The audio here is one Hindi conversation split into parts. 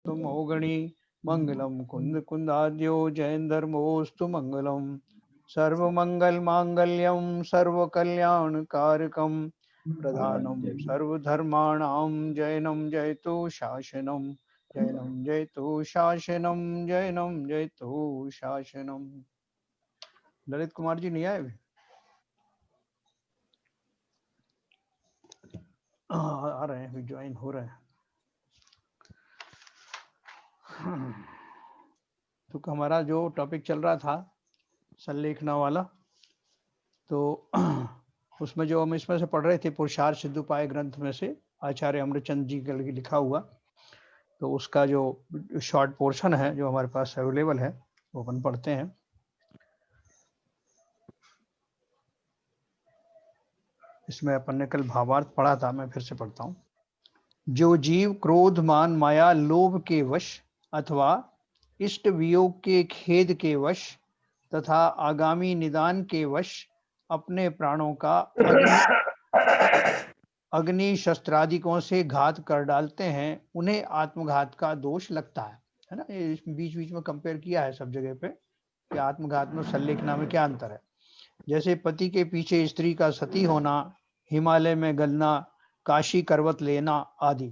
मोगणी मंगलम कुंद कुंदाद्यो जयंधर्मोस्तु मंगलम सर्वमंगल मांगल्यम सर्व कल्याण कारकम प्रधानम सर्वधर्माणां जैनम जयतु शासनम जैनम जयतु शासनम जैनम जयतु शासनम। ललित कुमार जी नहीं आए अभी? आ रहे हैं, ज्वाइन हो रहे हैं। तो हमारा जो टॉपिक चल रहा था संलेखना वाला, तो उसमें जो हम इसमें से पढ़ रहे थे पुरुषार्थ सिद्धोपाय ग्रंथ में से आचार्य अमृतचंद जी का लिखा हुआ, तो उसका जो शॉर्ट पोर्शन है जो हमारे पास अवेलेबल है वो अपन पढ़ते हैं। इसमें अपन ने कल भावार्थ पढ़ा था, मैं फिर से पढ़ता हूँ। जो जीव क्रोध मान माया लोभ के वश अथवा इष्ट वियोग के खेद के वश तथा आगामी निदान के वश अपने प्राणों का अग्नि शस्त्रादिकों से घात कर डालते हैं, उन्हें आत्मघात का दोष लगता है ना। ये बीच बीच में कंपेयर किया है सब जगह पे कि आत्मघात में संलेखना में क्या अंतर है। जैसे पति के पीछे स्त्री का सती होना, हिमालय में गलना, काशी करवत लेना आदि,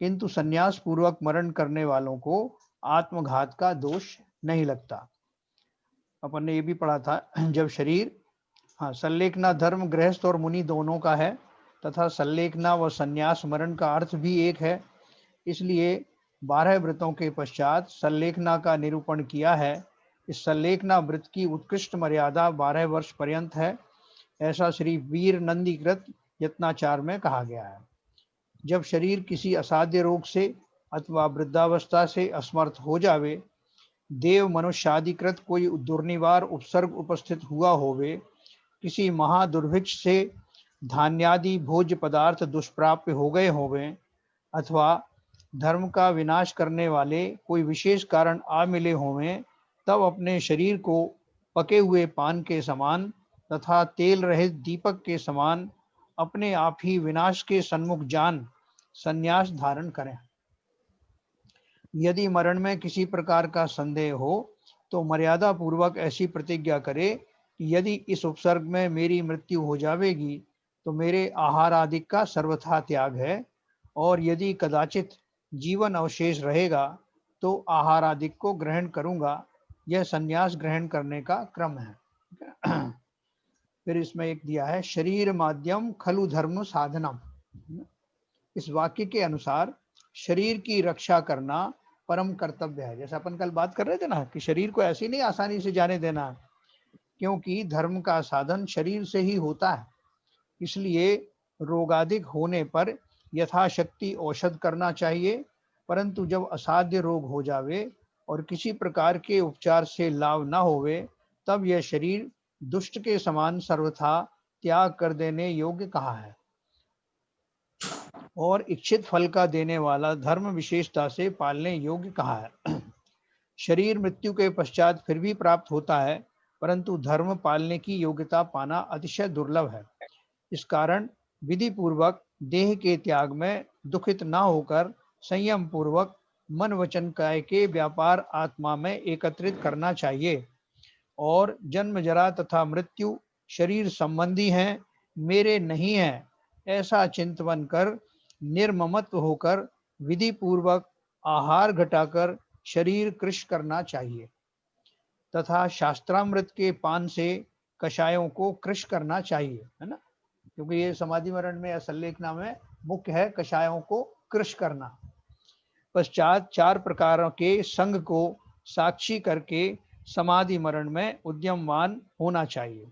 किंतु संन्यास पूर्वक मरण करने वालों को आत्मघात का दोष नहीं लगता। अपन ने ये भी पढ़ा था जब शरीर, हाँ, संलेखना धर्म गृहस्थ और मुनि दोनों का है तथा संलेखना व संन्यास मरण का अर्थ भी एक है। इसलिए 12 व्रतों के पश्चात संलेखना का निरूपण किया है। इस संलेखना व्रत की उत्कृष्ट मर्यादा 12 वर्ष पर्यंत है, ऐसा श्री वीर नंदीकृत यत्नाचार में कहा गया है। जब शरीर किसी असाध्य रोग से अथवा वृद्धावस्था से असमर्थ हो जावे, देव मनुष्यादिकृत कोई दुर्निवार उपसर्ग उपस्थित हुआ होवे, किसी महादुर्भिक्ष से धान्यादि भोज्य पदार्थ दुष्प्राप्य हो गए होवे, अथवा धर्म का विनाश करने वाले कोई विशेष कारण आ मिले होवें, तब अपने शरीर को पके हुए पान के समान तथा तेल रहित दीपक के समान अपने आप ही विनाश के सन्मुख जान संन्यास धारण करें। यदि मरण में किसी प्रकार का संदेह हो तो मर्यादा पूर्वक ऐसी प्रतिज्ञा करे कि यदि इस उपसर्ग में मेरी मृत्यु हो जाएगी तो मेरे आहार आदि का सर्वथा त्याग है, और यदि कदाचित जीवन अवशेष रहेगा तो आहार आदि को ग्रहण करूंगा। यह संन्यास ग्रहण करने का क्रम है। फिर इसमें एक दिया है, शरीर माध्यम खलु धर्म साधनम। इस वाक्य के अनुसार शरीर की रक्षा करना परम कर्तव्य है। जैसे अपन कल बात कर रहे थे ना कि शरीर को ऐसे नहीं आसानी से जाने देना, क्योंकि धर्म का साधन शरीर से ही होता है। इसलिए रोगाधिक होने पर यथाशक्ति औषध करना चाहिए, परंतु जब असाध्य रोग हो जावे और किसी प्रकार के उपचार से लाभ न होवे, तब यह शरीर दुष्ट के समान सर्वथा त्याग कर देने योग्य कहा है, और इच्छित फल का देने वाला धर्म विशेषता से पालने योग्य कहा है। शरीर मृत्यु के पश्चात फिर भी प्राप्त होता है, परंतु धर्म पालने की योग्यता पाना अतिशय दुर्लभ है। इस कारण विधि पूर्वक देह के त्याग में दुखित न होकर संयम पूर्वक मन वचन काय के व्यापार आत्मा में एकत्रित करना चाहिए, और जन्म जरा तथा मृत्यु शरीर संबंधी हैं, मेरे नहीं है, ऐसा चिंतन कर निर्ममत्व होकर विधि पूर्वक आहार घटाकर शरीर कृश करना चाहिए, तथा शास्त्रामृत के पान से कषायों को कृश करना चाहिए, है ना। क्योंकि ये समाधि मरण में या संलेखना में मुख्य है कषायों को कृश करना। पश्चात 4 प्रकारों के संग को साक्षी करके समाधि मरण में उद्यमवान होना चाहिए।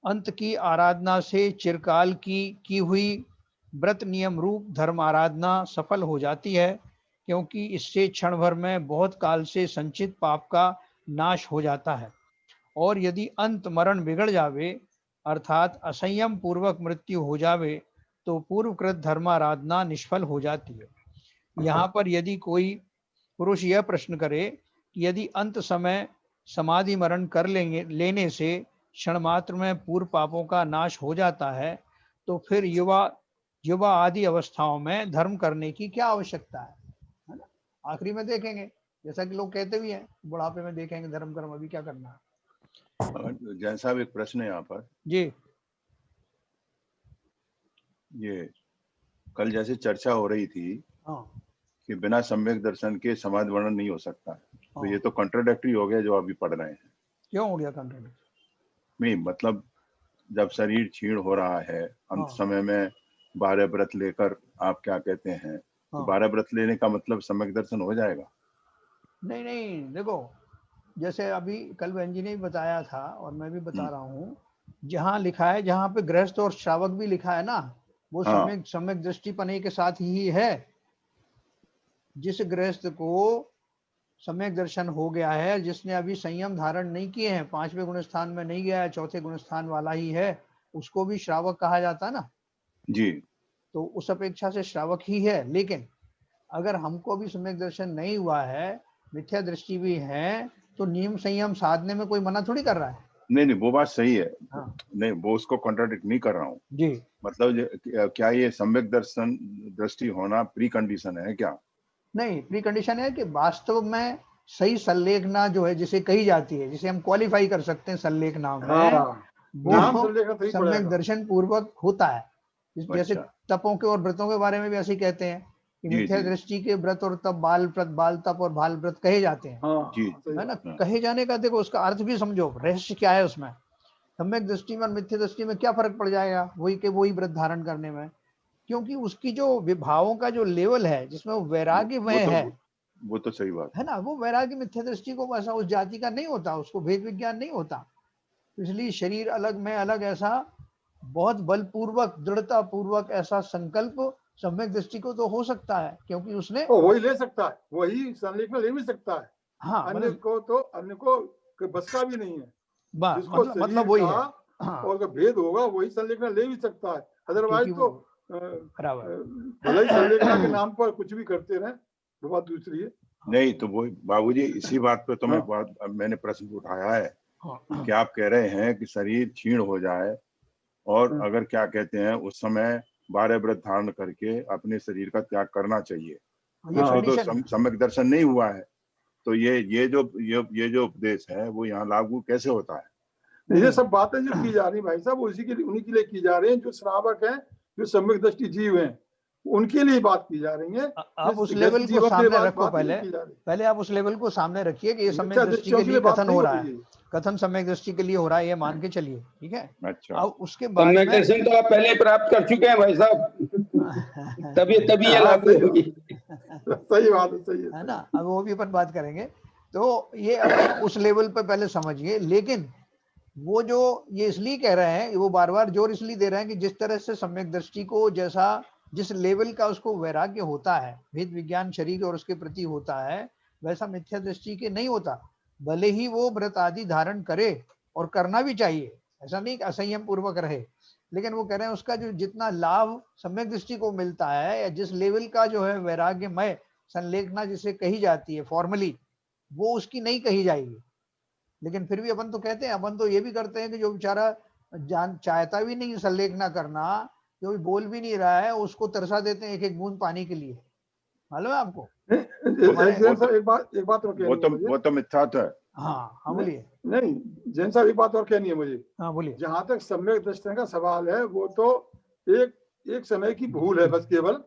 अंत की आराधना से चिरकाल की हुई व्रत नियम रूप धर्म आराधना सफल हो जाती है, क्योंकि इससे क्षण भर में बहुत काल से संचित पाप का नाश हो जाता है। और यदि अंत मरण बिगड़ जावे अर्थात असंयम पूर्वक मृत्यु हो जावे तो पूर्वकृत धर्माराधना निष्फल हो जाती है। यहाँ पर यदि कोई पुरुष यह प्रश्न करे कि यदि अंत समय समाधि मरण कर लेने से क्षण मात्र में पूर्व पापों का नाश हो जाता है, तो फिर युवा आदि अवस्थाओं में धर्म करने की क्या आवश्यकता है ना। आखिरी में देखेंगे, जैसा कि लोग कहते भी हैं बुढ़ापे में देखेंगे धर्म कर्म, अभी क्या करना है। जैन साहब एक प्रश्न है यहाँ पर जी। ये कल जैसे चर्चा हो रही थी हाँ कि बिना सम्यक दर्शन के समाज वर्णन नहीं हो सकता, तो हाँ। ये तो कॉन्ट्राडिक्टरी हो गया जो अभी पढ़ रहे हैं। क्यों हो गया कंट्रोल? नहीं मतलब जब शरीर क्षीण हो रहा है, अंत हाँ समय में 12 व्रत लेकर आप क्या कहते हैं, तो हाँ। 12 व्रत लेने का मतलब सम्यक दर्शन हो जाएगा? नहीं नहीं, देखो जैसे अभी कल बहन जी ने भी बताया था और मैं भी बता रहा हूँ, जहाँ लिखा है, जहाँ पे गृहस्थ और श्रावक भी लिखा है ना, वो हाँ सम्यक सम्यक दृष्टिपने के साथ ही है। जिस गृहस्थ को सम्यक दर्शन हो गया है, जिसने अभी संयम धारण नहीं किए हैं, 5वें गुण स्थान में नहीं गया है, 4थे गुण स्थान वाला ही है, उसको भी श्रावक कहा जाता है ना। जी। तो उस अपेक्षा से श्रावक ही है। लेकिन अगर हमको भी सम्यक दर्शन नहीं हुआ है, मिथ्या दृष्टि भी है, तो नियम संयम साधने में कोई मना थोड़ी कर रहा है। नहीं नहीं, वो बात सही है। हाँ नहीं, वो उसको कॉन्ट्राडिक्ट नहीं कर रहा हूँ। जी। मतलब क्या ये सम्यक दर्शन दृष्टि होना प्री कंडीशन है क्या? नहीं, प्री कंडीशन है कि वास्तव में सही संलेखना जो है जिसे कही जाती है, जिसे हम क्वालिफाई कर सकते हैं संलेखना में, नाम वो संलेखन सही सम्यक पड़ेगा। दर्शन पूर्वक होता है। जैसे अच्छा। तपों के और व्रतों के बारे में भी ऐसे ही कहते हैं कि जी मिथ्या जी दृष्टि के व्रत और तप, बाल व्रत, बाल तप और भाल व्रत कहे जाते हैं, जी। है ना। हाँ। कहे जाने का देखो उसका अर्थ भी समझो, रहस्य क्या है उसमें। सम्यक दृष्टि में और मिथ्या दृष्टि में क्या फर्क पड़ जाएगा, वही के वही व्रत धारण करने में, क्योंकि उसकी जो विभावों का जो लेवल है, जिसमें वो वैराग्य में है वो तो सही बात है ना, वो वैराग्य मिथ्या दृष्टि को ऐसा उस जाति का नहीं होता, उसको भेद विज्ञान नहीं होता। इसलिए शरीर अलग मैं अलग, ऐसा बहुत बलपूर्वक दृढ़ता पूर्वक ऐसा संकल्प सम्यक दृष्टि को तो हो सकता है, क्योंकि उसने तो वही ले सकता है, वही संलेखन ले भी सकता है। हाँ अन्य को तो अन्य को बस का भी नहीं है। जिसको मतलब शरीर वही का है। हाँ, और का भेद होगा वही संलेखन ले भी सकता है। अदरवाइज क्योंकि तो वो बराबर। भले ही संलेखना के नाम पर कुछ भी करते रहे, वो बात दूसरी है। नहीं, तो वो बाबूजी इसी बात पे तो हाँ। मैंने प्रश्न उठाया है हाँ कि आप कह रहे हैं कि शरीर क्षीण हो जाए और अगर क्या कहते हैं उस समय 12 व्रत धारण करके अपने शरीर का त्याग करना चाहिए, ये उसमें तो कंडीशन है। सम्यक दर्शन नहीं हुआ है, तो ये जो उपदेश है वो यहाँ लागू कैसे होता है? नहीं ये नहीं, सब बातें जो की जा रही भाई साहब, उसी के लिए उन्हीं के लिए की जा रही है जो श्रावक हैं, जो सम्यक दृष्टि जीव हैं, उनके लिए बात की जा रही है। आप उस गृहस्थ लेवल को जीवन के लिए सामने रखो, बात नहीं की जा रही। पहले आप उस लेवल को सामने रखिए कि ये सम्यक मिथ्या दृष्टि के दृष्टियों के लिए लिए बात कथन नहीं हो हो रहा रही है, है। कथन सम्यक दृष्टि के लिए हो रहा है, ये मान के चलिए, ठीक है। अच्छा। अब उसके बाद सम्यक में दर्शन तो आप पहले प्राप्त कर चुके हैं भाई साहब, तभी ये हाँ, लागू होगी। सही बात है, सही है है। ना। अब वो भी अपन बात करेंगे, तो ये अपन उस लेवल पे पहले समझिए। लेकिन वो जो ये इसलिए कह रहे हैं, वो बार बार जोर इसलिए दे रहे हैं कि जिस तरह से सम्यक दृष्टि को, जैसा जिस लेवल का उसको वैराग्य होता है, भेद विज्ञान शरीर और उसके प्रति होता है, वैसा मिथ्या दृष्टि के नहीं होता। भले ही वो व्रत आदि धारण करे और करना भी चाहिए, ऐसा नहीं कि असंयम पूर्वक रहे, लेकिन वो कह रहे हैं उसका जो जितना लाभ सम्यक दृष्टि को मिलता है, या जिस लेवल का जो है वैराग्यमय संलेखना जिसे कही जाती है फॉर्मली, वो उसकी नहीं कही जाएगी। लेकिन फिर भी अपन तो कहते हैं, अपन तो ये भी करते हैं कि जो बेचारा जान चाहता भी नहीं संलेखना करना, जो भी बोल भी नहीं रहा है, उसको तरसा देते हैं एक एक बूंद पानी के लिए, मालूम है आपको हमारे। जैन साहब एक बात और कहनी है मुझे। वो तो मिथ्यात्व है। हाँ बोलिए। नहीं, जैन साहब एक बात और कहनी है मुझे। हाँ बोलिए। जहां तक सम्यक दर्शन का सवाल है, वो तो एक समय की भूल है, बस केवल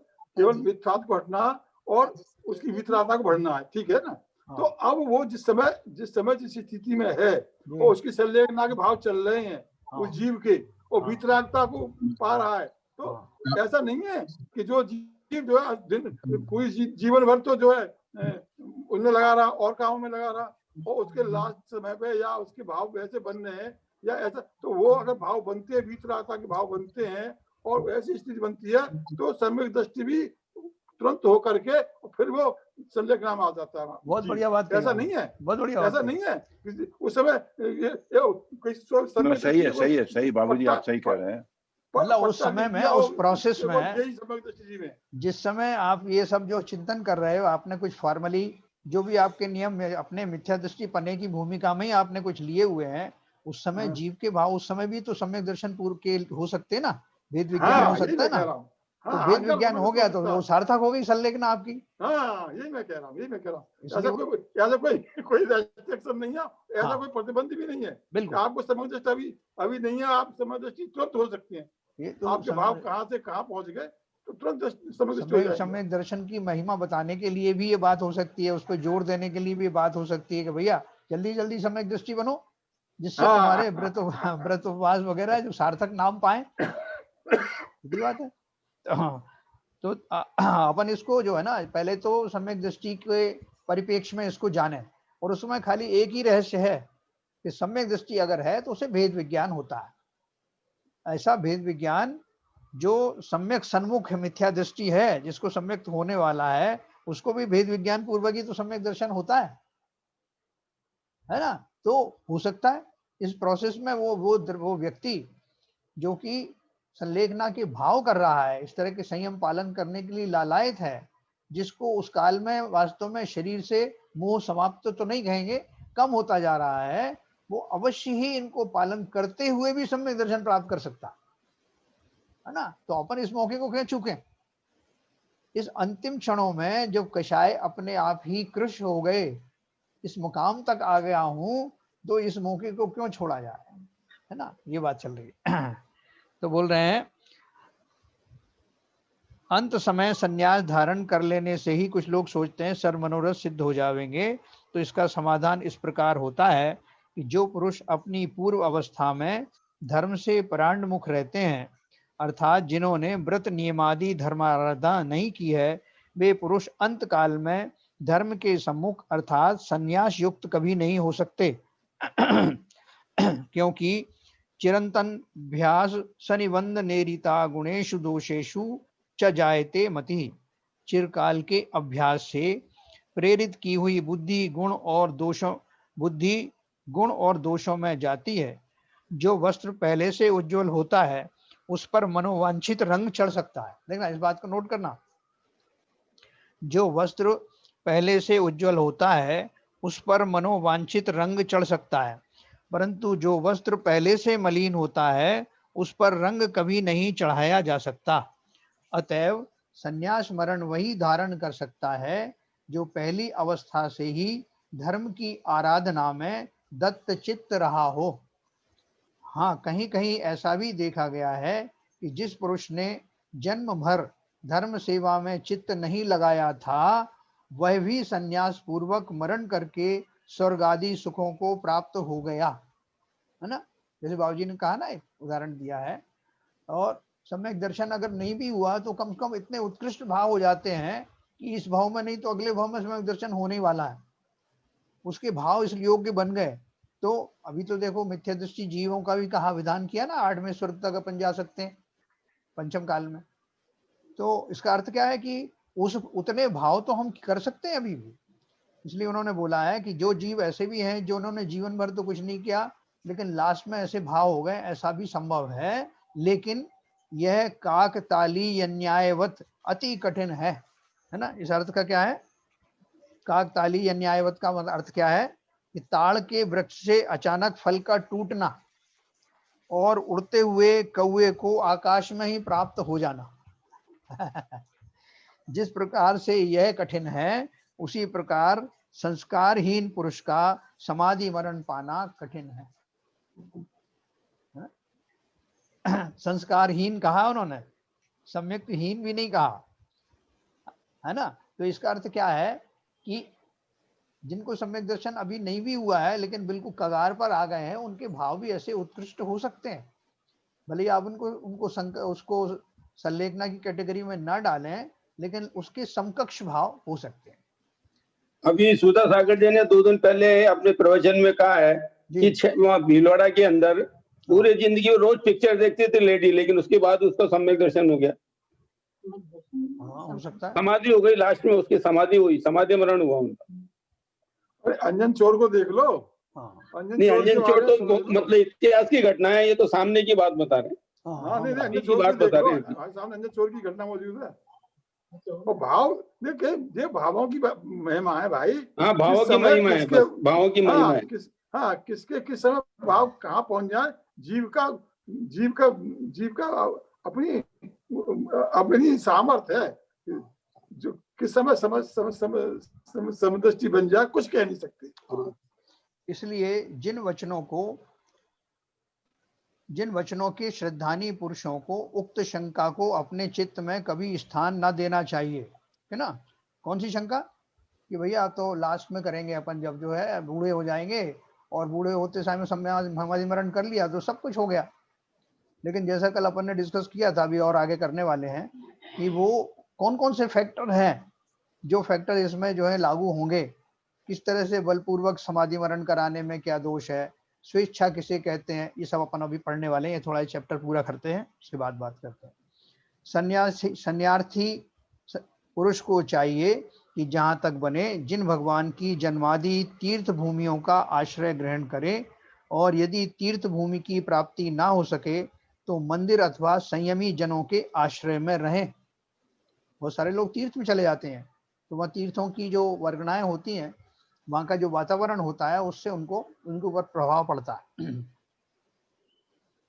मिथ्यात्व को हटना और उसकी वितरागता को बढ़ना है, ठीक है ना। तो अब वो जिस समय जिस स्थिति में है, और उसकी संलेखना के भाव चल रहे हैं उस जीव के, और वितरागता को पा रहा है, तो ऐसा नहीं है कि जो जीव जो है पूरी जीवन भर तो जो है उनमें लगा रहा और कामों में लगा रहा, और उसके लास्ट समय पे या उसके भाव वैसे बन रहे हैं या ऐसा, तो वो अगर भाव बनते हैं, वितरागता के भाव बनते हैं और ऐसी स्थिति बनती है, तो सम्यक दृष्टि भी तुरंत हो करके फिर वो संलेखना में आ जाता है। बहुत बढ़िया बात, ऐसा नहीं है, बहुत बढ़िया, ऐसा नहीं है उस समय सही बाबूजी, आप सही कह रहे हैं। मतलब उस समय में, उस प्रोसेस में, में जिस समय आप ये सब जो चिंतन कर रहे हो, आपने कुछ फॉर्मली जो भी आपके नियम में अपने मिथ्या दृष्टि पने की भूमिका में ही आपने कुछ लिए हुए हैं, उस समय जीव के भाव उस समय भी तो सम्यक दर्शन पूर्व के हो सकते हैं ना, भेद विज्ञान हो सकता है ना। तो हाँ, भेद अहंकार विज्ञान हो गया तो वो सार्थक हो गई संलेखना आपकी। हाँ, यही मैं कह रहा हूँ, यही मैं कह रहा हूँ। इसलिए ऐसा कोई रेस्ट्रिक्शन नहीं है, ऐसा हाँ। कोई प्रतिबंध भी नहीं है कि बिल्कुल आपको समय दृष्टि अभी नहीं है, आप समय दृष्टि तुरंत हो सकती है। ये तो आपके भाव कहाँ से कहाँ पहुंच गए तो तुरंत समय दृष्टि हो समय जाएगी। समय दर्शन की महिमा बताने के लिए भी ये बात हो सकती है, उस पर जोर देने के लिए भी बात हो सकती है कि भैया जल्दी जल्दी समय दृष्टि बनो, जिससे हाँ, तुम्हारे व्रत उपवास वगैरह जो सार्थक नाम पाए। सीधी बात है। तो अपन इसको जो है ना, पहले तो सम्यक दृष्टि के परिप्रेक्ष्य में इसको जाने, और उसमें खाली एक ही रहस्य है कि सम्यक दृष्टि अगर है तो उसे भेद विज्ञान होता है। ऐसा भेद विज्ञान जो सम्यक सन्मुख मिथ्या दृष्टि है, जिसको सम्यक होने वाला है, उसको भी भेद विज्ञान पूर्वक ही तो सम्यक दर्शन होता है ना। तो हो सकता है इस प्रोसेस में वो व्यक्ति जो कि संलेखना के भाव कर रहा है, इस तरह के संयम पालन करने के लिए लालायत है, जिसको उस काल में वास्तव में शरीर से मोह समाप्त तो नहीं कहेंगे, कम होता जा रहा है, वो अवश्य ही इनको पालन करते हुए भी सम्यक दर्शन प्राप्त कर सकता है ना। तो अपन इस मौके को क्यों चूकें। इस अंतिम क्षणों में जब कषाय अपने आप ही कृष्ण हो गए, इस मुकाम तक आ गया हूं, तो इस मौके को क्यों छोड़ा जाए, है ना। ये बात चल रही है। तो बोल रहे हैं अंत समय संन्यास धारण कर लेने से ही कुछ लोग सोचते हैं सर्व मनोरथ सिद्ध हो जाएंगे। तो इसका समाधान इस प्रकार होता है कि जो पुरुष अपनी पूर्व अवस्था में धर्म से परांडमुख रहते हैं, अर्थात जिन्होंने व्रत नियमादि धर्माराधना नहीं की है, वे पुरुष अंत काल में धर्म के सम्मुख अर्थात संन्यास युक्त कभी नहीं हो सकते। क्योंकि चिरंतन भ्यास सनिबंध नेरिता गुणेशु दोषेशु च जायते मति। चिरकाल के अभ्यास से प्रेरित की हुई बुद्धि गुण और दोषों में जाती है। जो वस्त्र पहले से उज्जवल होता है उस पर मनोवांछित रंग चढ़ सकता है। देखना, इस बात को नोट करना। जो वस्त्र पहले से उज्जवल होता है उस पर मनोवांछित रंग चढ़ सकता है, परंतु जो वस्त्र पहले से मलिन होता है उस पर रंग कभी नहीं चढ़ाया जा सकता। अतएव संन्यास मरण वही धारण कर सकता है जो पहली अवस्था से ही धर्म की आराधना में दत्त चित्त रहा हो। हाँ, कहीं कहीं ऐसा भी देखा गया है कि जिस पुरुष ने जन्म भर धर्म सेवा में चित्त नहीं लगाया था, वह भी संन्यास पूर्वक मरण करके स्वर्ग आदि सुखों को प्राप्त हो गया, है ना। जैसे बाबूजी ने कहा ना, एक उदाहरण दिया है। और सम्यक दर्शन अगर नहीं भी हुआ तो कम से कम इतने उत्कृष्ट भाव हो जाते हैं कि इस भाव में नहीं तो अगले भाव में सम्यक दर्शन होने वाला है, उसके भाव इस योग्य बन गए। तो अभी तो देखो मिथ्या दृष्टि जीवों का भी कहा विधान किया ना, 8वें स्वर्ग तक अपन जा सकते हैं पंचम काल में। तो इसका अर्थ क्या है कि उस उतने भाव तो हम कर सकते हैं अभी भी। इसलिए उन्होंने बोला है कि जो जीव ऐसे भी हैं जो उन्होंने जीवन भर तो कुछ नहीं किया लेकिन लास्ट में ऐसे भाव हो गए, ऐसा भी संभव है। लेकिन यह काकतालीय न्यायवत अति कठिन है ना। इस अर्थ का क्या है, काकतालीय न्यायवत का अर्थ क्या है कि ताड़ के वृक्ष से अचानक फल का टूटना और उड़ते हुए कौवे को आकाश में ही प्राप्त हो जाना। जिस प्रकार से यह कठिन है, उसी प्रकार संस्कारहीन पुरुष का समाधि मरण पाना कठिन है। संस्कारहीन कहा उन्होंने, सम्यकहीन भी नहीं कहा, है ना। तो इसका अर्थ क्या है कि जिनको सम्यक दर्शन अभी नहीं भी हुआ है लेकिन बिल्कुल कगार पर आ गए हैं, उनके भाव भी ऐसे उत्कृष्ट हो सकते हैं। भले आप उसको संलेखना की कैटेगरी में ना डालें, लेकिन उसके समकक्ष भाव हो सकते हैं। अभी सुधा सागर जी ने 2 दिन पहले अपने प्रवचन में कहा है कि वहाँ भीलवाड़ा के अंदर पूरे जिंदगी वो रोज पिक्चर देखती थी लेडी, लेकिन उसके बाद उसको सम्यक दर्शन हो गया। हो सकता है समाधि हो गई, लास्ट में उसकी समाधि हुई, समाधि मरण हुआ उनका। अरे अंजन चोर को देख लो। नहीं, अंजन चोर तो मतलब इतिहास की घटना है, ये तो सामने की बात बता रहे हैं। हाँ, नहीं अंजन चोर की देख लो, सामने अंजन चोर की घटना मौजूद है। और भाव देखिए, भावों की महिमा है भाई। हाँ, भावों की महिमा है, भावों की महिमा है। हाँ, किसके किस समय भाव कहाँ पहुंच जाए, जीव का अपनी अपनी सामर्थ्य है, जो किस समय समदृष्टि बन जाए कुछ कह नहीं सकते। इसलिए जिन वचनों के श्रद्धानी पुरुषों को उक्त शंका को अपने चित्त में कभी स्थान न देना चाहिए, है ना। कौन सी शंका? कि भैया तो लास्ट में करेंगे अपन, जब जो है बूढ़े हो जाएंगे, और बूढ़े होते समय समाधि मरण कर लिया तो सब कुछ हो गया। लेकिन जैसा कल अपन ने डिस्कस किया था, अभी और आगे करने वाले हैं, कि वो कौन कौन से फैक्टर हैं जो फैक्टर इसमें जो है लागू होंगे, किस तरह से बलपूर्वक समाधि मरण कराने में क्या दोष है, स्वेच्छा किसे कहते हैं, ये सब अपन अभी पढ़ने वाले हैं। ये थोड़ा चैप्टर पूरा करते हैं, उसके बाद बात करते हैं। सन्यार्थी पुरुष को चाहिए कि जहां तक बने जिन भगवान की जन्मादि तीर्थ भूमियों का आश्रय ग्रहण करे, और यदि तीर्थ भूमि की प्राप्ति ना हो सके तो मंदिर अथवा संयमी जनों के आश्रय में रहें। बहुत सारे लोग तीर्थ में चले जाते हैं, तो वह तीर्थों की जो वर्गणाएं होती हैं, वहां का जो वातावरण होता है, उससे उनके ऊपर प्रभाव पड़ता है।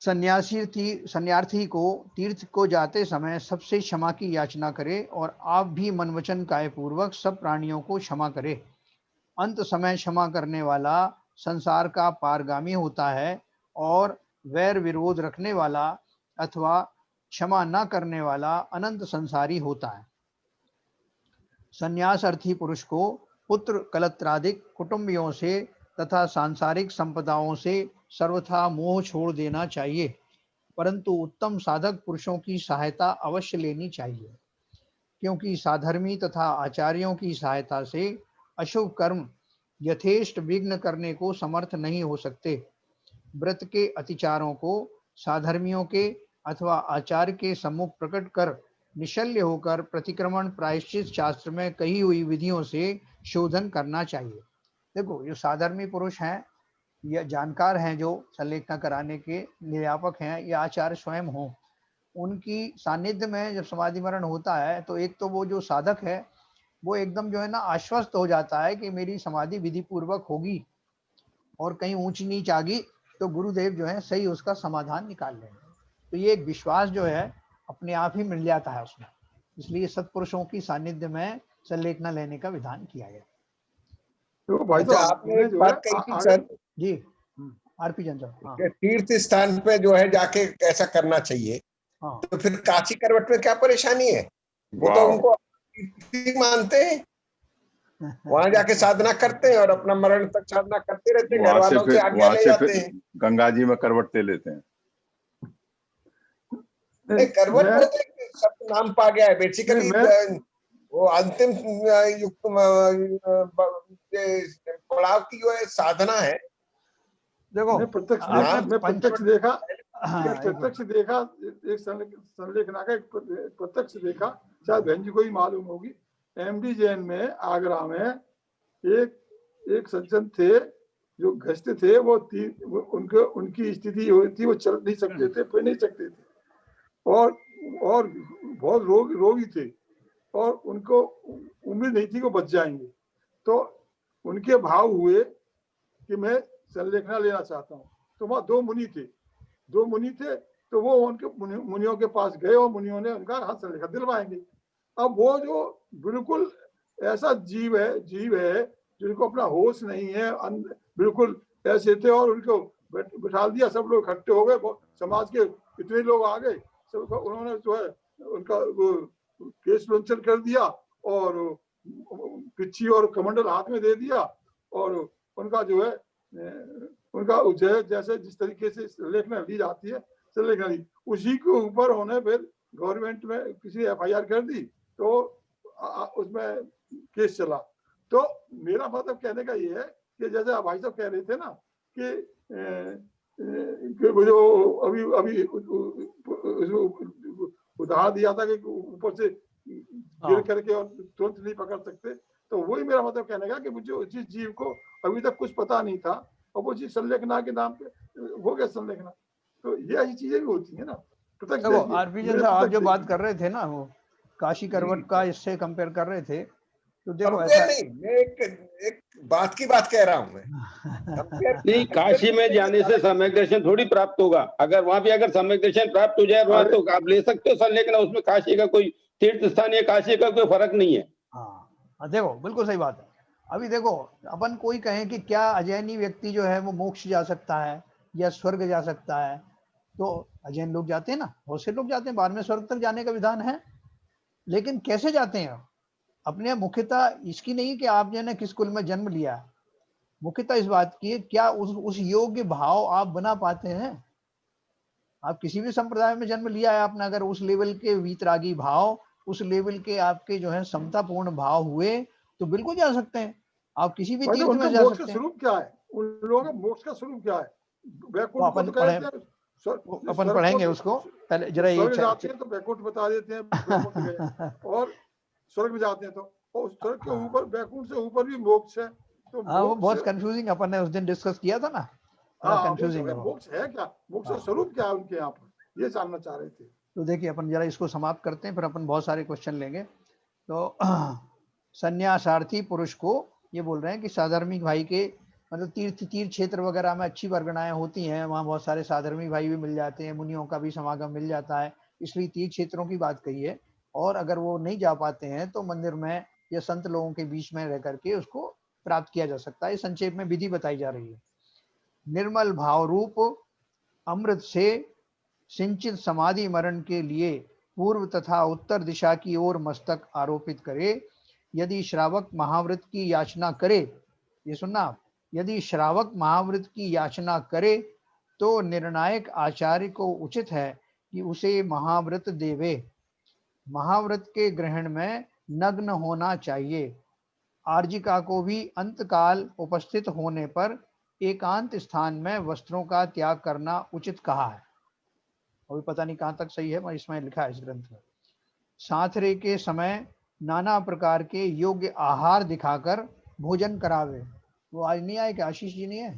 सन्यार्थी को तीर्थ को जाते समय सबसे क्षमा की याचना करे, और आप भी मनवचन काय पूर्वक सब प्राणियों को क्षमा करे। अंत समय क्षमा करने वाला संसार का पारगामी होता है, और वैर विरोध रखने वाला अथवा क्षमा न करने वाला अनंत संसारी होता है। संन्यास अर्थी पुरुष को पुत्र कलत्राधिक कुटुंबियों से तथा सांसारिक संपदाओं से सर्वथा मोह छोड़ देना चाहिए, परंतु उत्तम साधक पुरुषों की सहायता अवश्य लेनी चाहिए, क्योंकि साधर्मी तथा आचार्यों की सहायता से अशुभ कर्म यथेष्ट विघ्न करने को समर्थ नहीं हो सकते। व्रत के अतिचारों को साधर्मियों के अथवा आचार्य के सम्मुख प्रकट कर निशल्य होकर प्रतिक्रमण प्रायश्चित शास्त्र में कही हुई विधियों से शोधन करना चाहिए। देखो, जो साधर्मी पुरुष हैं या जानकार हैं, जो संलेखना कराने के निर्यापक हैं या आचार्य स्वयं हों, उनकी सानिध्य में जब समाधि मरण होता है तो एक तो वो जो साधक है वो एकदम जो है ना आश्वस्त हो जाता है कि मेरी समाधि विधि पूर्वक होगी, और कहीं ऊंच नीच आ गई तो गुरुदेव जो है सही उसका समाधान निकाल लेंगे। तो ये एक विश्वास जो है अपने आप ही मिल जाता है उसमें। इसलिए सत्पुरुषों की सानिध्य में संलेखना लेने का विधान किया गया। तो भाई अच्छा, आपने एक बात कही थी सर जी, आरपी जंजम, हाँ, तीर्थ स्थान पे जो है जाके ऐसा करना चाहिए। हाँ, तो फिर काशी करवट में क्या परेशानी है? वो तो उनको तीर्थ मानते हैं, वहां जाके साधना करते हैं और अपना मरण तक साधना करते रहते हैं, घर वालों से आज्ञा ले जाते हैं, गंगा जी में करवट ले लेते हैं। करवट में तो सब नाम पा गया है बेसिकली, वो अंतिम युक्त पड़ाव की जो है साधना है। देखो, मैं प्रत्यक्ष देखा एक संलेखना का प्रत्यक्ष देखा, शायद बहन जी को ही मालूम होगी। एमडी जैन में आगरा में एक सज्जन थे जो घसते थे, वो उनकी स्थिति थी, वो चल नहीं सकते थे, फिर नहीं सकते थे, और बहुत रोगी थे, और उनको उम्मीद नहीं थी कि वो बच जाएंगे। तो उनके भाव हुए कि मैं संलेखना लेना चाहता हूँ। तो वहाँ दो मुनि थे, तो वो उनके मुनियों के पास गए, और मुनियों ने उनका हाथ संलेखना दिलवाएंगे। अब वो जो बिल्कुल ऐसा जीव है जिनको अपना होश नहीं है, बिल्कुल ऐसे थे, और उनको बिठा दिया, सब लोग इकट्ठे हो गए, समाज के इतने लोग आ गए, सब उन्होंने जो है उनका वो केस लॉन्चर कर दिया, और पिच्छी और कमंडल हाथ में दे दिया, और उनका जो है उनका जैसे जिस तरीके से संलेखना ली जाती है संलेखना ली, उसी के ऊपर उन्होंने फिर गवर्नमेंट में किसी FIR कर दी, तो उसमें केस चला। तो मेरा मतलब कहने का ये है कि जैसे भाई साहब कह रहे थे ना कि वो जो अभी उदाहरण दिया था कि ऊपर से गिर करके और तुरंत नहीं पकड़ सकते, तो वही मेरा मतलब कहने का कि मुझे जिस जीव को अभी तक कुछ पता नहीं था, और वो चीज संलेखना के नाम पे हो गया संलेखना, तो ये ऐसी चीजें भी होती है ना। आरपी जैन साहब आप जो बात कर रहे थे ना, वो काशी करवट का इससे कंपेयर कर रहे थे, तो देखो कंपेयर नहीं, मैं एक बात की बात कह रहा हूँ मैं। नहीं, काशी में जाने से सम्यक दर्शन थोड़ी प्राप्त होगा। अगर वहां भी अगर सम्यक दर्शन प्राप्त हो जाए वहां तो आप ले सकते हो सर, लेकिन उसमें काशी का कोई तीर्थ स्थान या काशी का कोई फर्क नहीं है। हाँ देखो बिल्कुल सही बात है। अभी देखो अपन कोई कहें कि क्या अजैनी व्यक्ति जो है वो मोक्ष जा सकता है या स्वर्ग जा सकता है, तो अजैन लोग जाते हैं ना, बहुत से लोग जाते हैं, बाद में स्वर्ग तक जाने का विधान है। लेकिन कैसे जाते हैं? अपने मुख्यतः इसकी नहीं कि आप जो है ना किस कुल में जन्म लिया, मुख्यतः इस बात की क्या उस योग्य भाव आप बना पाते हैं। आप किसी भी संप्रदाय में जन्म लिया है आपने, अगर उस लेवल के वीतरागी भाव, उस लेवल के आपके जो है समतापूर्ण भाव हुए तो बिल्कुल जा सकते हैं। आप किसी भी तीर्थ में जा मोक्ष का सकते हैं। स्वरूप क्या है? उन लोगों का मोक्ष का स्वरूप क्या है? वैकुंठ को तो कहते हैं, अपन पढ़ेंगे उसको, पहले जरा ये स्वर्ग जाते हैं तो वैकुंठ बता देते हैं, वैकुंठ गए, और स्वर्ग में जाते हैं तो और स्वर्ग के ऊपर वैकुंठ से ऊपर भी मोक्ष है। तो हाँ वो बहुत कंफ्यूजिंग अपन ने उस दिन डिस्कस किया था ना, कंफ्यूजिंग है। मोक्ष है क्या? मोक्ष का स्वरूप क्या है उनके यहाँ पर, ये जानना चाह रहे थे। तो देखिए अपन जरा इसको समाप्त करते हैं, फिर अपन बहुत सारे क्वेश्चन लेंगे। तो संन्यासार्थी पुरुष को ये बोल रहे हैं कि साधर्मिक भाई के मतलब तीर्थ क्षेत्र वगैरह में अच्छी वर्गणाएं होती हैं, वहाँ बहुत सारे साधर्मिक भाई भी मिल जाते हैं, मुनियों का भी समागम मिल जाता है, इसलिए तीर्थ क्षेत्रों की बात कही है। और अगर वो नहीं जा पाते हैं तो मंदिर में या संत लोगों के बीच में रह करके उसको प्राप्त किया जा सकता है। संक्षेप में विधि बताई जा रही है। निर्मल भाव रूप अमृत से सिंचित समाधि मरण के लिए पूर्व तथा उत्तर दिशा की ओर मस्तक आरोपित करे। यदि श्रावक महाव्रत की याचना करे, ये सुनना, यदि श्रावक महाव्रत की याचना करे तो निर्णायक आचार्य को उचित है कि उसे महाव्रत देवे। महाव्रत के ग्रहण में नग्न होना चाहिए। आर्जिका को भी अंतकाल उपस्थित होने पर एकांत स्थान में वस्त्रों का त्याग करना उचित कहा है। अभी पता नहीं कहाँ तक सही है, पर इसमें लिखा है इस ग्रंथ में। साथरे के समय नाना प्रकार के योग्य आहार दिखाकर भोजन करावे। वो आज नहीं आए क्या? आशीष जी नहीं है?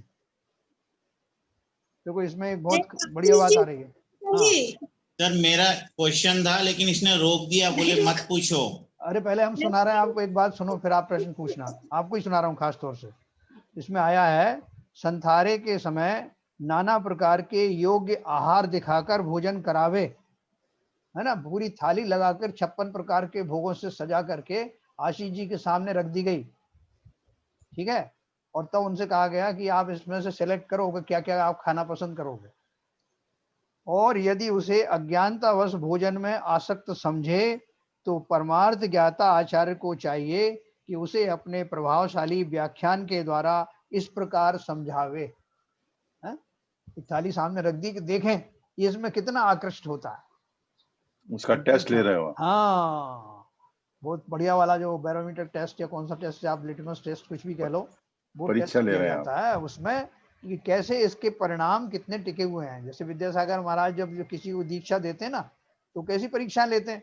देखो इसमें एक बहुत बढ़िया बात आ रही है। हाँ सर मेरा क्वेश्चन था लेकिन इसने रोक दिया, बोले मत पूछो। अरे पहले हम सुना रहे हैं आपको, एक बात सुनो फिर आप प्रश्न पूछना। आपको ही सुना रहा हूँ खास तौर से। इसमें आया है संथारे के समय नाना प्रकार के योग्य आहार दिखाकर भोजन करावे, है ना। पूरी थाली लगाकर 56 प्रकार के भोगों से सजा करके आशीष जी के सामने रख दी गई, ठीक है। और तब उनसे कहा गया कि आप इसमें से सेलेक्ट करोगे क्या क्या आप खाना पसंद करोगे। और यदि उसे अज्ञानतावश भोजन में आसक्त समझे तो परमार्थ ज्ञाता आचार्य को चाहिए कि उसे अपने प्रभावशाली व्याख्यान के द्वारा इस प्रकार समझावे। थाली सामने रख दी कि देखें इसमें कितना आकृष्ट होता है, उसका टेस्ट ले रहे हो। हाँ बहुत बढ़िया वाला जो बैरोमीटर टेस्ट या कौन सा टेस्ट आप लिटमस टेस्ट कुछ भी कह लो, वो परीक्षा ले रहे जाता है उसमें कि कैसे इसके परिणाम कितने टिके हुए हैं। जैसे विद्यासागर महाराज जब किसी को दीक्षा देते हैं ना तो कैसी परीक्षा लेते हैं,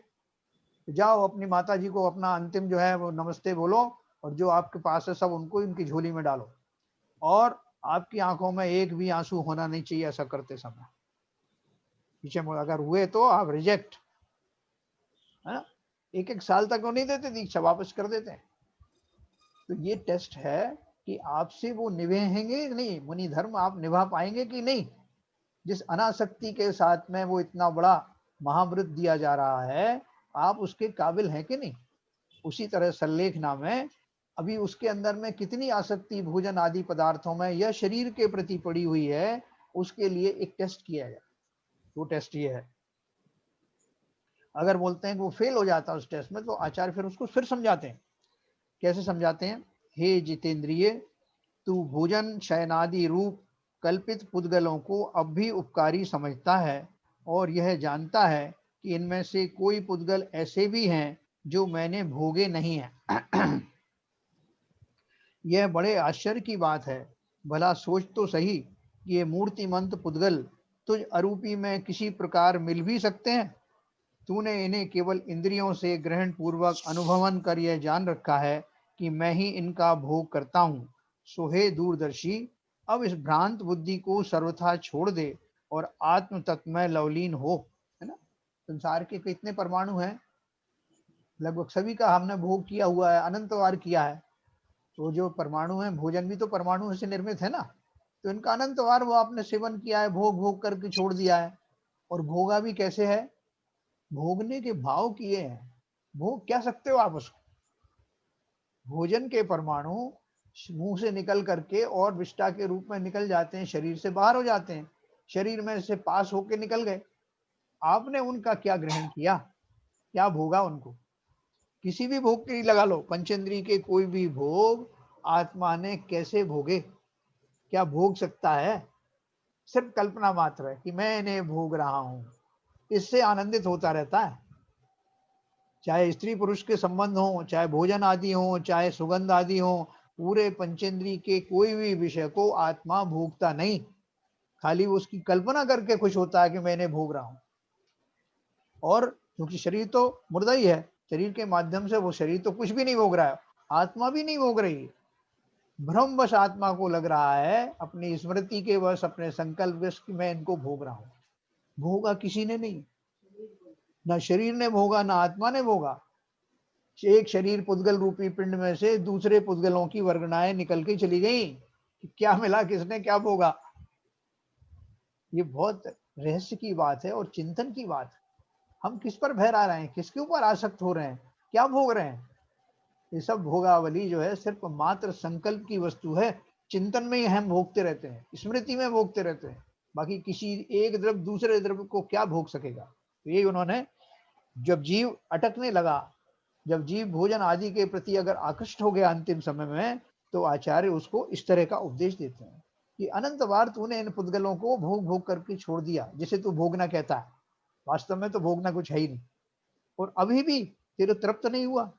जाओ अपनी माता जी को अपना अंतिम जो है वो नमस्ते बोलो और जो आपके पास है सब उनको इनकी झोली में डालो और आपकी आंखों में एक भी आंसू होना नहीं चाहिए ऐसा करते समय। पीछे अगर हुए तो आप रिजेक्ट, है ना। 1-1 साल तक वो नहीं देते दीक्षा, वापस कर देते हैं। तो ये टेस्ट है कि आपसे वो निभाएंगे नहीं, मुनि धर्म आप निभा पाएंगे कि नहीं। जिस अनासक्ति के साथ में वो इतना बड़ा महाव्रत दिया जा रहा है, आप उसके काबिल हैं कि नहीं। उसी तरह सल्लेखना में अभी उसके अंदर में कितनी आसक्ति भोजन आदि पदार्थों में या शरीर के प्रति पड़ी हुई है, उसके लिए एक टेस्ट किया जाए। वो टेस्ट ये है, अगर बोलते हैं कि वो फेल हो जाता है उस टेस्ट में तो आचार्य फिर उसको फिर समझाते हैं। कैसे समझाते हैं? हे जितेंद्रिय, तू भोजन शयनादि रूप कल्पित पुद्गलों को अब भी उपकारी समझता है और यह जानता है कि इनमें से कोई पुद्गल ऐसे भी हैं जो मैंने भोगे नहीं हैं। यह बड़े आश्चर्य की बात है। भला सोच तो सही कि ये मूर्तिमंत पुद्गल तुझ अरूपी में किसी प्रकार मिल भी सकते हैं। तूने इन्हें केवल इंद्रियों से ग्रहण पूर्वक अनुभवन कर यह जान रखा है कि मैं ही इनका भोग करता हूँ। सो हे दूरदर्शी, अब इस भ्रांत बुद्धि को सर्वथा छोड़ दे और आत्म तत्व में लवलीन हो, है ना। संसार के कितने परमाणु हैं? लगभग सभी का हमने भोग किया हुआ है, अनंत बार किया है। तो जो परमाणु है, भोजन भी तो परमाणु से निर्मित है ना, तो इनका अनंत बार वो आपने सेवन किया है, भोग भोग करके छोड़ दिया है। और भोगा भी कैसे है? भोगने के भाव किए हैं। भोग क्या सकते हो आप उसको? भोजन के परमाणु मुंह से निकल करके और विष्टा के रूप में निकल जाते हैं, शरीर से बाहर हो जाते हैं, शरीर में से पास होके निकल गए। आपने उनका क्या ग्रहण किया, क्या भोगा उनको? किसी भी भोग के लिए लगा लो, पंचेंद्रिय के कोई भी भोग आत्मा ने कैसे भोगे? क्या भोग सकता है? सिर्फ कल्पना मात्र है कि मैं इन्हें भोग रहा हूं, इससे आनंदित होता रहता है। चाहे स्त्री पुरुष के संबंध हो, चाहे भोजन आदि हो, चाहे सुगंध आदि हो, पूरे पंचेंद्रिय के कोई भी विषय को आत्मा भोगता नहीं, खाली वो उसकी कल्पना करके खुश होता है कि मैं इन्हें भोग रहा हूं। और क्योंकि शरीर तो मुर्दा ही है, शरीर के माध्यम से वो शरीर तो कुछ भी नहीं भोग रहा है, आत्मा भी नहीं भोग रही है। भ्रमवश आत्मा को लग रहा है, अपनी स्मृति के वश, अपने संकल्प वश कि मैं इनको भोग रहा हूं। भोगा किसी ने नहीं, ना शरीर ने भोगा, ना आत्मा ने भोगा। एक शरीर पुद्गल रूपी पिंड में से दूसरे पुद्गलों की वर्गनाएं निकल के चली गई, कि क्या मिला, किसने क्या भोगा। ये बहुत रहस्य की बात है और चिंतन की बात है। हम किस पर भैरा रहे हैं, किसके ऊपर आसक्त हो रहे हैं, क्या भोग रहे हैं? ये सब भोगावली जो है सिर्फ मात्र संकल्प की वस्तु है। चिंतन में ही हम भोगते रहते हैं, स्मृति में भोगते रहते हैं। बाकी किसी एक द्रव्य दूसरे द्रव्य को क्या भोग सकेगा? तो यही उन्होंने, जब जीव अटकने लगा, जब जीव भोजन आदि के प्रति अगर आकृष्ट हो गया अंतिम समय में, तो आचार्य उसको इस तरह का उपदेश देते हैं कि अनंत बार तूने इन पुद्गलों को भोग भोग करके छोड़ दिया, जिसे तू भोगना कहता है। वास्तव में तो भोगना कुछ है ही नहीं, और अभी भी तेरे तृप्त नहीं हुआ।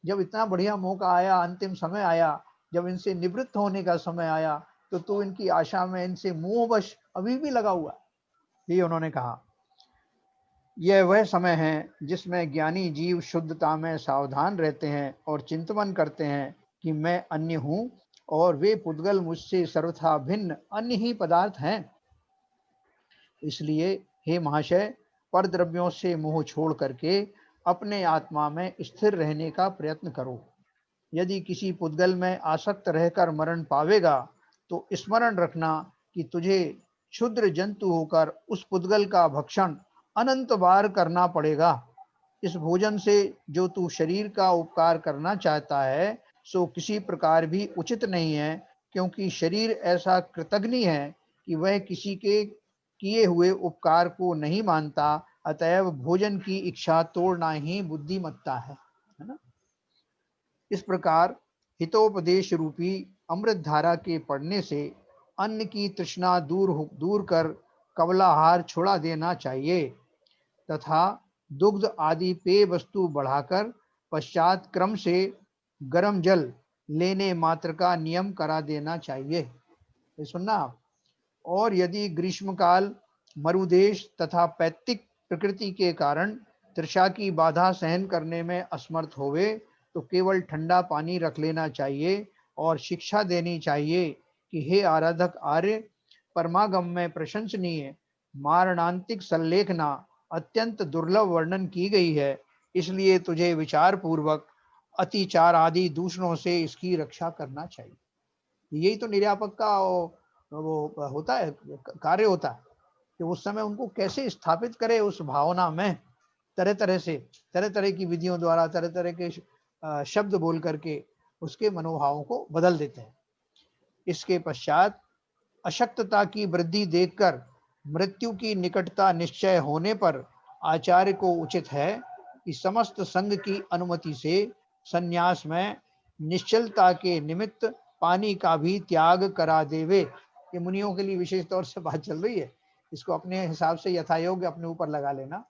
जब इतना बढ़िया मौका आया, अंतिम समय आया, जब इनसे निवृत्त होने का समय आया, तो तू इनकी आशा में, इनसे मोहवश अभी भी लगा हुआ। ये उन्होंने कहा, यह वह समय है जिसमें ज्ञानी जीव शुद्धता में सावधान रहते हैं और चिंतन करते हैं कि मैं अन्य हूं और वे पुद्गल मुझसे सर्वथा भिन्न अन्य ही पदार्थ हैं। इसलिए हे महाशय, पर द्रव्यों से मोह छोड़ करके अपने आत्मा में स्थिर रहने का प्रयत्न करो। यदि किसी पुद्गल में आसक्त रहकर मरण पावेगा, तो स्मरण रखना कि तुझे क्षुद्र जंतु होकर उस पुद्गल का भक्षण अनंत बार करना पड़ेगा। इस भोजन से जो तू शरीर का उपकार करना चाहता है, सो किसी प्रकार भी उचित नहीं है, क्योंकि शरीर ऐसा कृतघ्नि है कि वह किसी के किए हुए उपकार को नहीं मानता। अतएव भोजन की इच्छा तोड़ना ही बुद्धिमत्ता है ना। इस प्रकार हितोपदेश रूपी अमृत धारा के पड़ने से अन्न की तृष्णा दूर कर कवलाहार छुड़ा देना चाहिए, तथा दुग्ध आदि पेय वस्तु बढ़ाकर पश्चात क्रम से गर्म जल लेने मात्र का नियम करा देना चाहिए। ये सुनना आप। और यदि ग्रीष्मकाल, मरुदेश तथा पैतृक प्रकृति के कारण तृषा की बाधा सहन करने में असमर्थ होवे, तो केवल ठंडा पानी रख लेना चाहिए और शिक्षा देनी चाहिए कि हे आराधक आर्य, परमागम में प्रशंसनीय मारणांतिक संलेखना अत्यंत दुर्लभ वर्णन की गई है, इसलिए तुझे विचार पूर्वक अतिचार आदि दूसरों से इसकी रक्षा करना चाहिए। यही तो निर्यापक का वो होता है, कार्य होता है कि उस समय उनको कैसे स्थापित करे उस भावना में, तरह तरह की विधियों द्वारा, तरह तरह के शब्द बोल करके उसके मनोभावों को बदल देते हैं। इसके पश्चात अशक्तता की वृद्धि देखकर मृत्यु की निकटता निश्चय होने पर आचार्य को उचित है कि समस्त संघ की अनुमति से संन्यास में निश्चलता के निमित्त पानी का भी त्याग करा देवे। ये मुनियों के लिए विशेष तौर से बात चल रही है, इसको अपने हिसाब से यथायोग्य अपने ऊपर लगा लेना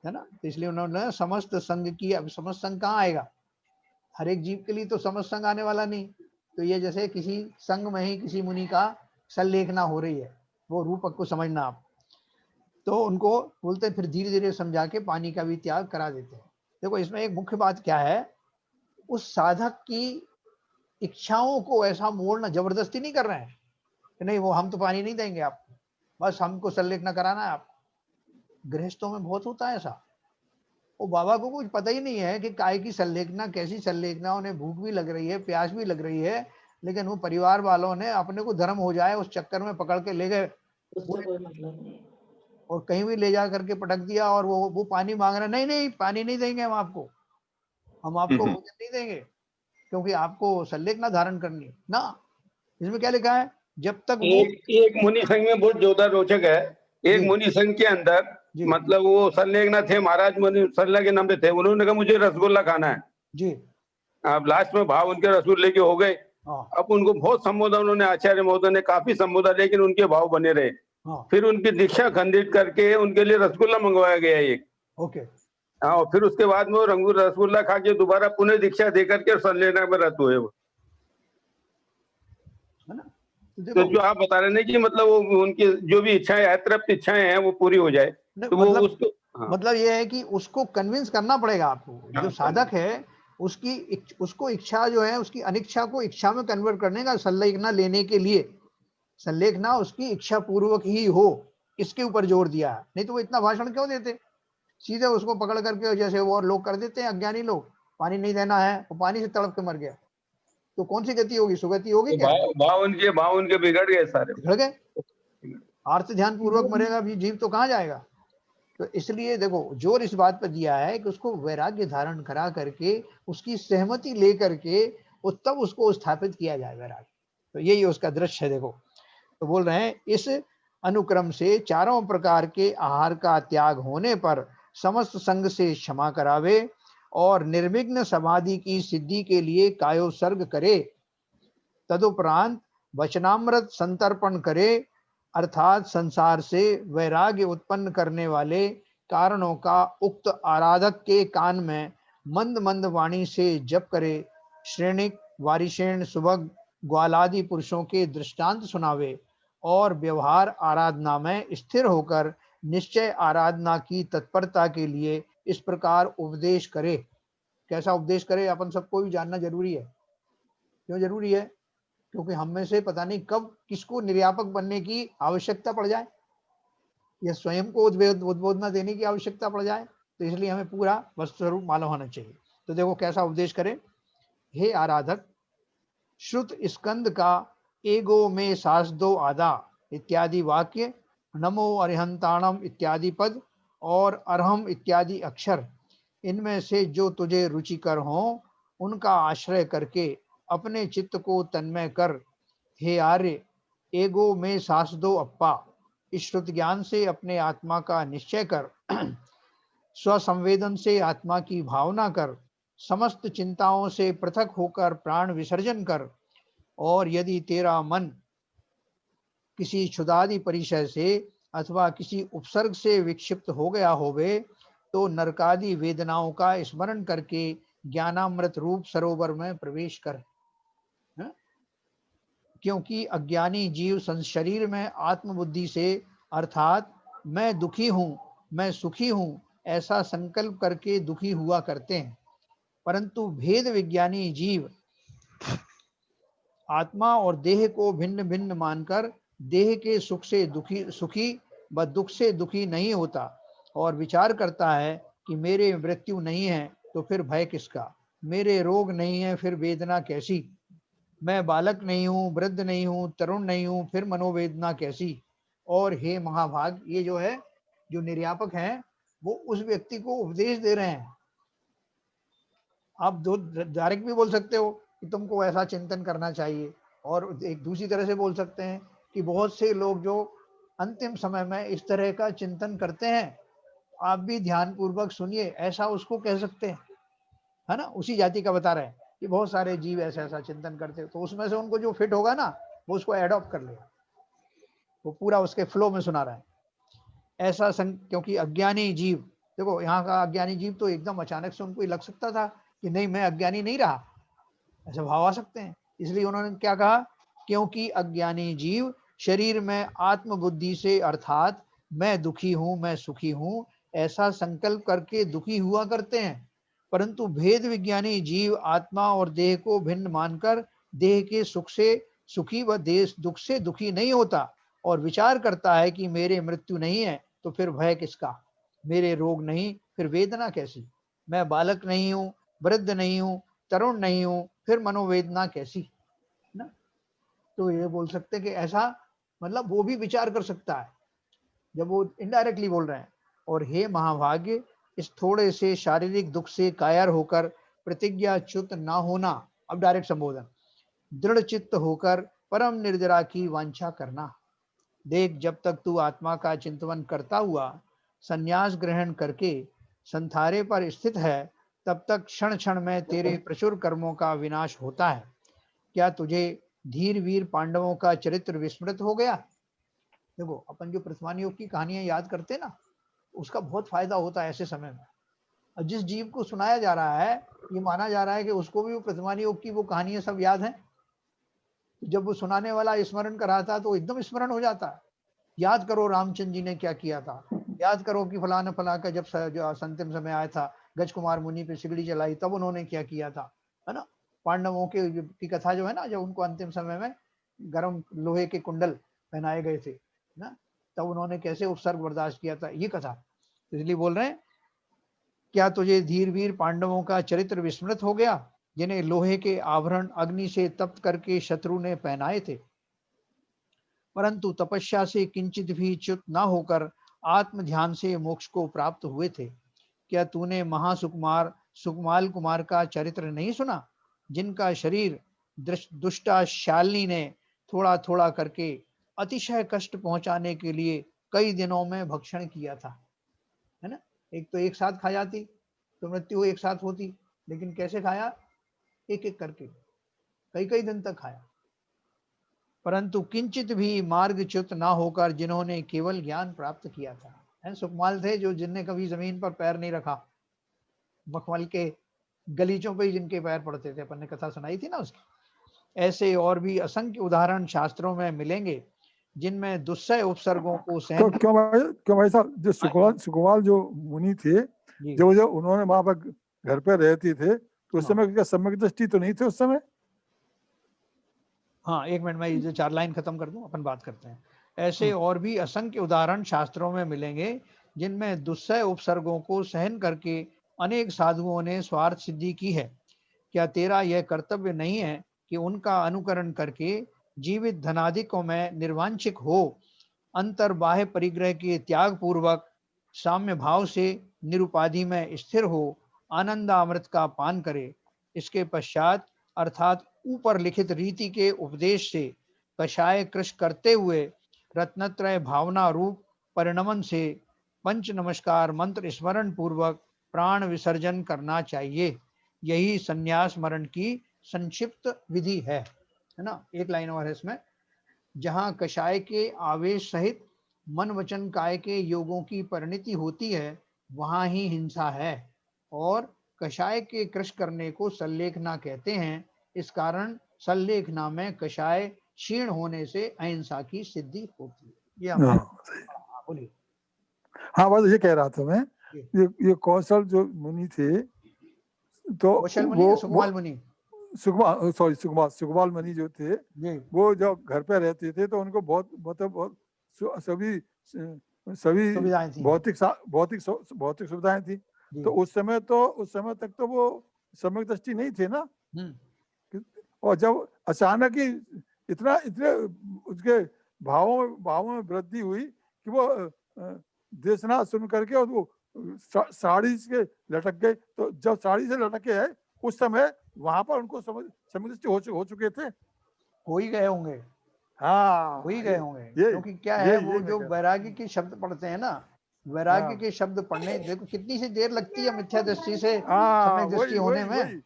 है ना। तो इसलिए उन्होंने समस्त संघ की, अब समस्त संघ कहाँ आएगा, हर एक जीव के लिए तो समस्त संघ आने वाला नहीं। तो ये जैसे किसी संघ में ही किसी मुनि का संलेखना हो रही है, वो रूपक को समझना आप। तो उनको बोलते फिर धीरे धीरे समझा के पानी का भी त्याग करा देते हैं। देखो इसमें एक मुख्य बात क्या है, उस साधक की इच्छाओं को ऐसा मोड़ना, जबरदस्ती नहीं कर रहे हैं कि नहीं वो हम तो पानी नहीं देंगे आपको, बस हमको संलेखना कराना है आपको। गृहस्थों में बहुत होता है ऐसा, वो बाबा को कुछ पता ही नहीं है कि काय की संलेखना, कैसी संलेखना, उन्हें भूख भी लग रही है, प्यास भी लग रही है, लेकिन वो परिवार वालों ने अपने को धर्म हो जाए उस चक्कर में पकड़ के ले गए, उससे कोई मतलब नहीं। और कहीं भी ले जा करके पटक दिया, और वो पानी मांग रहा, नहीं नहीं पानी नहीं देंगे हम आपको भोजन नहीं देंगे, क्योंकि आपको संलेखना धारण करनी ना। इसमें क्या लिखा है, जब तक वो एक मुनि संघ में बहुत ज्यादा रोचक है। एक जी। मुनि संघ के अंदर जी। मतलब वो संलेखना थे, महाराज मुनि सल्ला के नाम पे थे, उन्होंने कहा मुझे रसगुल्ला खाना है जी। अब लास्ट में भाव उनके रसगुल्ले के हो गए। हाँ अब उनको बहुत संबोधन, उन्होंने आचार्य महोदय ने काफी संबोधा, लेकिन उनके भाव बने रहे। हाँ फिर उनकी दीक्षा खंडित करके उनके लिए रसगुल्ला मंगवाया गया एक। ओके। हाँ, और फिर उसके बाद में वो रसगुल्ला खा के दोबारा पुनः दीक्षा दे करके संलेखना में रत हुए वो। है ना। तो जो आप बता रहे हैं कि मतलब वो उनकी जो भी इच्छाएं, अतृप्त इच्छाएं हैं वो पूरी हो जाए, तो वो उसको मतलब ये है कि उसको कन्विंस करना पड़ेगा आपको। जो साधक है उसको इच्छा जो है, उसकी अनिच्छा को इच्छा में कन्वर्ट करने का, संलेखना लेने के लिए संलेखना उसकी इच्छा पूर्वक ही हो, इसके ऊपर जोर दिया है। नहीं तो वो इतना भाषण क्यों देते, सीधे उसको पकड़ करके जैसे वो लोग कर देते हैं, अज्ञानी लोग, पानी नहीं देना है, वो पानी से तड़प के मर गया, तो कौन सी गति होगी, सुगति होगी क्या? भाव उनके बिगड़ गए सारे, बिगड़ गए। आर्त ध्यान पूर्वक मरेगा भी जीव तो कहाँ जाएगा। तो इसलिए देखो जोर इस बात पर दिया है कि उसको वैराग्य धारण करा करके, उसकी सहमति लेकर के तब उसको स्थापित किया जाए वैराग्य। तो यही उसका दृश्य है। देखो तो बोल रहे हैं, इस अनुक्रम से चारों प्रकार के आहार का त्याग होने पर समस्त संग से क्षमा करावे और निर्विघ्न समाधि की सिद्धि के लिए कायोत्सर्ग करे। तदुपरांत वचनामृत संतर्पण करे, अर्थात संसार से वैराग्य उत्पन्न करने वाले कारणों का उक्त आराधक के कान में मंद मंद वाणी से जप करे। श्रेणिक, वारिशेण, सुभग, ग्वालादि पुरुषों के दृष्टांत सुनावे और व्यवहार आराधना में स्थिर होकर निश्चय आराधना की तत्परता के लिए इस प्रकार उपदेश करे। कैसा उपदेश करे, अपन सबको भी जानना जरूरी है। क्यों जरूरी है? क्योंकि हम में से पता नहीं कब किसको निर्यापक बनने की आवश्यकता पड़ जाए, या स्वयं को उद्बोधना देने की आवश्यकता पड़ जाए, तो इसलिए हमें पूरा वस्तु स्वरूप मालूम होना चाहिए। तो देखो कैसा उपदेश करे। हे आराधक, श्रुत स्कंद का एगो में सास दो आधा इत्यादि वाक्य, नमो अरिहंताणम इत्यादि पद और अरहम इत्यादि अक्षर, इनमें से जो तुझे रुचिकर हो उनका आश्रय करके अपने चित्त को तन्मय कर। हे आर्य, एगो में सास दो अप्पा, इस श्रुत ज्ञान से अपने आत्मा का निश्चय कर। स्वसंवेदन से आत्मा की भावना कर, समस्त चिंताओं से पृथक होकर प्राण विसर्जन कर। और यदि तेरा मन किसी क्षुधादि परिचय से अथवा किसी उपसर्ग से विक्षिप्त हो गया होवे, तो नरकादि वेदनाओं का स्मरण करके ज्ञानामृत रूप सरोवर में प्रवेश कर। क्योंकि अज्ञानी जीव शरीर में आत्मबुद्धि से, अर्थात मैं दुखी हूँ, मैं सुखी हूँ, ऐसा संकल्प करके दुखी हुआ करते हैं, परंतु भेद विज्ञानी जीव आत्मा और देह को भिन्न भिन्न मानकर देह के सुख से सुखी व दुख से दुखी नहीं होता और विचार करता है कि मेरे मृत्यु नहीं है तो फिर भय किसका, मेरे रोग नहीं है फिर वेदना कैसी, मैं बालक नहीं हूँ, वृद्ध नहीं हूँ, तरुण नहीं हूँ, फिर मनोवेदना कैसी। और हे महाभाग, ये जो है, जो निर्यापक हैं, वो उस व्यक्ति को उपदेश दे रहे हैं। आप दो डायरेक्ट भी बोल सकते हो कि तुमको ऐसा चिंतन करना चाहिए, और एक दूसरी तरह से बोल सकते हैं कि बहुत से लोग जो अंतिम समय में इस तरह का चिंतन करते हैं, आप भी ध्यान पूर्वक सुनिए, ऐसा उसको कह सकते हैं, है ना। उसी जाति का बता रहे हैं कि बहुत सारे जीव ऐसा ऐसा चिंतन करते हैं, तो उसमें से उनको जो फिट होगा ना, वो उसको एडॉप्ट कर लेगा। वो पूरा उसके फ्लो में सुना रहा है ऐसा क्योंकि अज्ञानी जीव, देखो यहाँ का अज्ञानी जीव तो एकदम अचानक से उनको लग सकता था कि नहीं मैं अज्ञानी नहीं रहा, ऐसे भाव आ सकते हैं। इसलिए उन्होंने क्या कहा, क्योंकि अज्ञानी जीव शरीर में आत्मबुद्धि से, अर्थात मैं दुखी हूँ, मैं सुखी हूँ, ऐसा संकल्प करके दुखी हुआ करते हैं, परंतु भेद विज्ञानी जीव आत्मा और देह को भिन्न मानकर देह के सुख से सुखी व देह दुख से दुखी नहीं होता और विचार करता है कि मेरे मृत्यु नहीं है तो फिर भय किसका, मेरे रोग नहीं फिर वेदना कैसी? मैं बालक नहीं हूँ, वृद्ध नहीं हूँ, तरुण नहीं हूँ, फिर मनोवेदना कैसी? ना, तो ये बोल सकते कि ऐसा, मतलब वो भी विचार कर सकता है जब वो इनडायरेक्टली बोल रहे हैं। और हे महाभाग्य, इस थोड़े से शारीरिक दुख से कायर होकर प्रतिज्ञाच्युत ना होना, अब डायरेक्ट संबोधन, दृढ़ चित्त होकर परम निर्जरा की वांछा करना। देख, जब तक तू आत्मा का चिंतन करता हुआ संन्यास ग्रहण करके संथारे पर स्थित है, तब तक क्षण क्षण में तेरे प्रचुर कर्मों का विनाश होता है। क्या तुझे धीर वीर पांडवों का चरित्र विस्मृत हो गया? देखो, अपन जो प्रथमान योग की कहानियां याद करते ना, उसका बहुत फायदा होता है ऐसे समय में। और जिस जीव को सुनाया जा रहा है, ये माना जा रहा है कि उसको भी वो प्रथमान योग की वो कहानियां सब याद हैं। जब वो सुनाने वाला स्मरण कर रहा था तो एकदम स्मरण हो जाता है। याद करो रामचंद्र जी ने क्या किया था, याद करो कि फलाना फला का जब जो अंतिम समय आया था, गज कुमार मुनि पे सिगड़ी चलाई, तब उन्होंने क्या किया था, है ना। पांडवों की कथा जो है ना, जब उनको अंतिम समय में गर्म लोहे के कुंडल पहनाए गए थे ना, तब उन्होंने कैसे उपसर्ग बर्दाश्त किया था, ये कथा। इसलिए बोल रहे हैं, क्या तुझे धीर वीर पांडवों का चरित्र विस्मृत हो गया, जिन्हें लोहे के आभरण अग्नि से तप्त करके शत्रु ने पहनाए थे, परंतु तपस्या से किंचित भी च्युत न होकर आत्म ध्यान से मोक्ष को प्राप्त हुए थे। क्या तूने महासुकुमार सुकुमाल कुमार का चरित्र नहीं सुना, जिनका शरीर दुष्टा शालिनी ने थोड़ा थोड़ा करके अतिशय कष्ट पहुंचाने के लिए कई दिनों में भक्षण किया था, है ना। एक तो एक साथ खा जाती तो मृत्यु एक साथ होती, लेकिन कैसे खाया, एक एक करके कई कई दिन तक खाया। परंतु किंचित भी मार्गच्युत ना होकर जिन्होंने केवल ज्ञान प्राप्त किया था, सुकमाल थे जो जिनने कभी जमीन पर पैर नहीं रखा, मखमल के गलीचों पे ही जिनके पैर पड़ते थे, अपन ने कथा सुनाई थी ना उसकी। ऐसे और भी असंख्य उदाहरण शास्त्रों में मिलेंगे, जिनमें दुस्सह उपसर्गों को सहन। क्यों भाई साहब, जो सुकुमाल जो मुनि थे, जब उन्होंने वहां पर घर पे रहते थे, तो उस समय क्या सम्यक दृष्टि तो नहीं थे उस समय? हाँ, एक मिनट में ये 4 लाइन खत्म कर दूं, अपन बात करते हैं। ऐसे और भी असंख्य उदाहरण शास्त्रों में मिलेंगे, जिनमें दुस्सह उपसर्गों को सहन करके अनेक साधुओं ने स्वार्थ सिद्धि की है। क्या तेरा यह कर्तव्य नहीं है कि उनका अनुकरण करके जीवित धनादिकों में निर्वांछिक हो, अंतर बाह्य परिग्रह के त्याग पूर्वक साम्य भाव से निरुपाधि में स्थिर हो, आनंदामृत का पान करे। इसके पश्चात अर्थात ऊपर लिखित रीति के उपदेश से कषाय कृष करते हुए रत्नत्रय भावना रूप परिणमन से पंच नमस्कार मंत्र स्मरण पूर्वक प्राण विसर्जन करना चाहिए। यही संन्यास मरण की संक्षिप्त विधि है ना। एक लाइन और है इसमें, जहां कषाय के आवेश सहित मन वचन काय के योगों की परिणति होती है, वहां ही हिंसा है, और कषाय के कृष करने को सल्लेखना कहते हैं। इस कारण सल्लेखना में कषाय क्षीण होने से अहिंसा की सिद्धि होती है। ये बोलिए। हाँ, बस ये कह रहा था मैं, ये कौशल जो मुनि थे, तो कौशल मुनि, सुकुमाल मुनि, सुकुमाल मुनि जो थे, वो जब घर पे रहते थे तो उनको बहुत मतलब सभी भौतिक सुविधाएं थी। तो उस समय तक तो वो सम्यक दृष्टि नहीं थे ना। और जब अचानक ही इतने उसके भावों में वृद्धि हुई कि वो देशना सुन करके और वो साड़ी से लटक गए। तो जब साड़ी से लटके है, उस समय वहां पर उनको सम्यक दृष्टि हो चुके थे, हो ही गए होंगे। हाँ, हो ही गए होंगे, क्योंकि क्या है, वो जो वैराग्य के शब्द पढ़ते हैं ना, वैराग्य के शब्द पढ़ने, देखो कितनी सी देर लगती है मिथ्या दृष्टि से सम्यक दृष्टि होने में।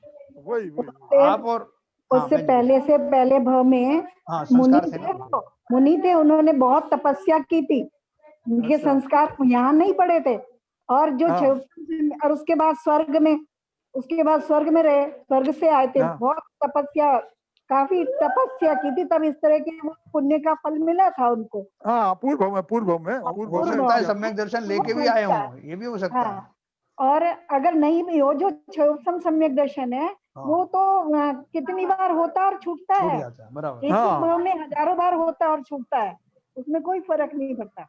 आप और उससे पहले भाव में मुनि थे, उन्होंने बहुत तपस्या की थी, उनके संस्कार यहाँ नहीं पड़े थे। और जो और उसके बाद स्वर्ग में रहे, स्वर्ग से आए थे, बहुत तपस्या, काफी तपस्या की थी, तब इस तरह के पुण्य का फल मिला था उनको। हाँ, पूर्व में सम्यक दर्शन लेके भी आए हों, ये भी हो सकता है। और अगर नहीं भी हो, जो क्षयोपम सम्यक दर्शन है, वो तो कितनी बार होता और छूटता है, एक ही भाव में हजारों बार होता और छूटता है, उसमें कोई फर्क नहीं पड़ता।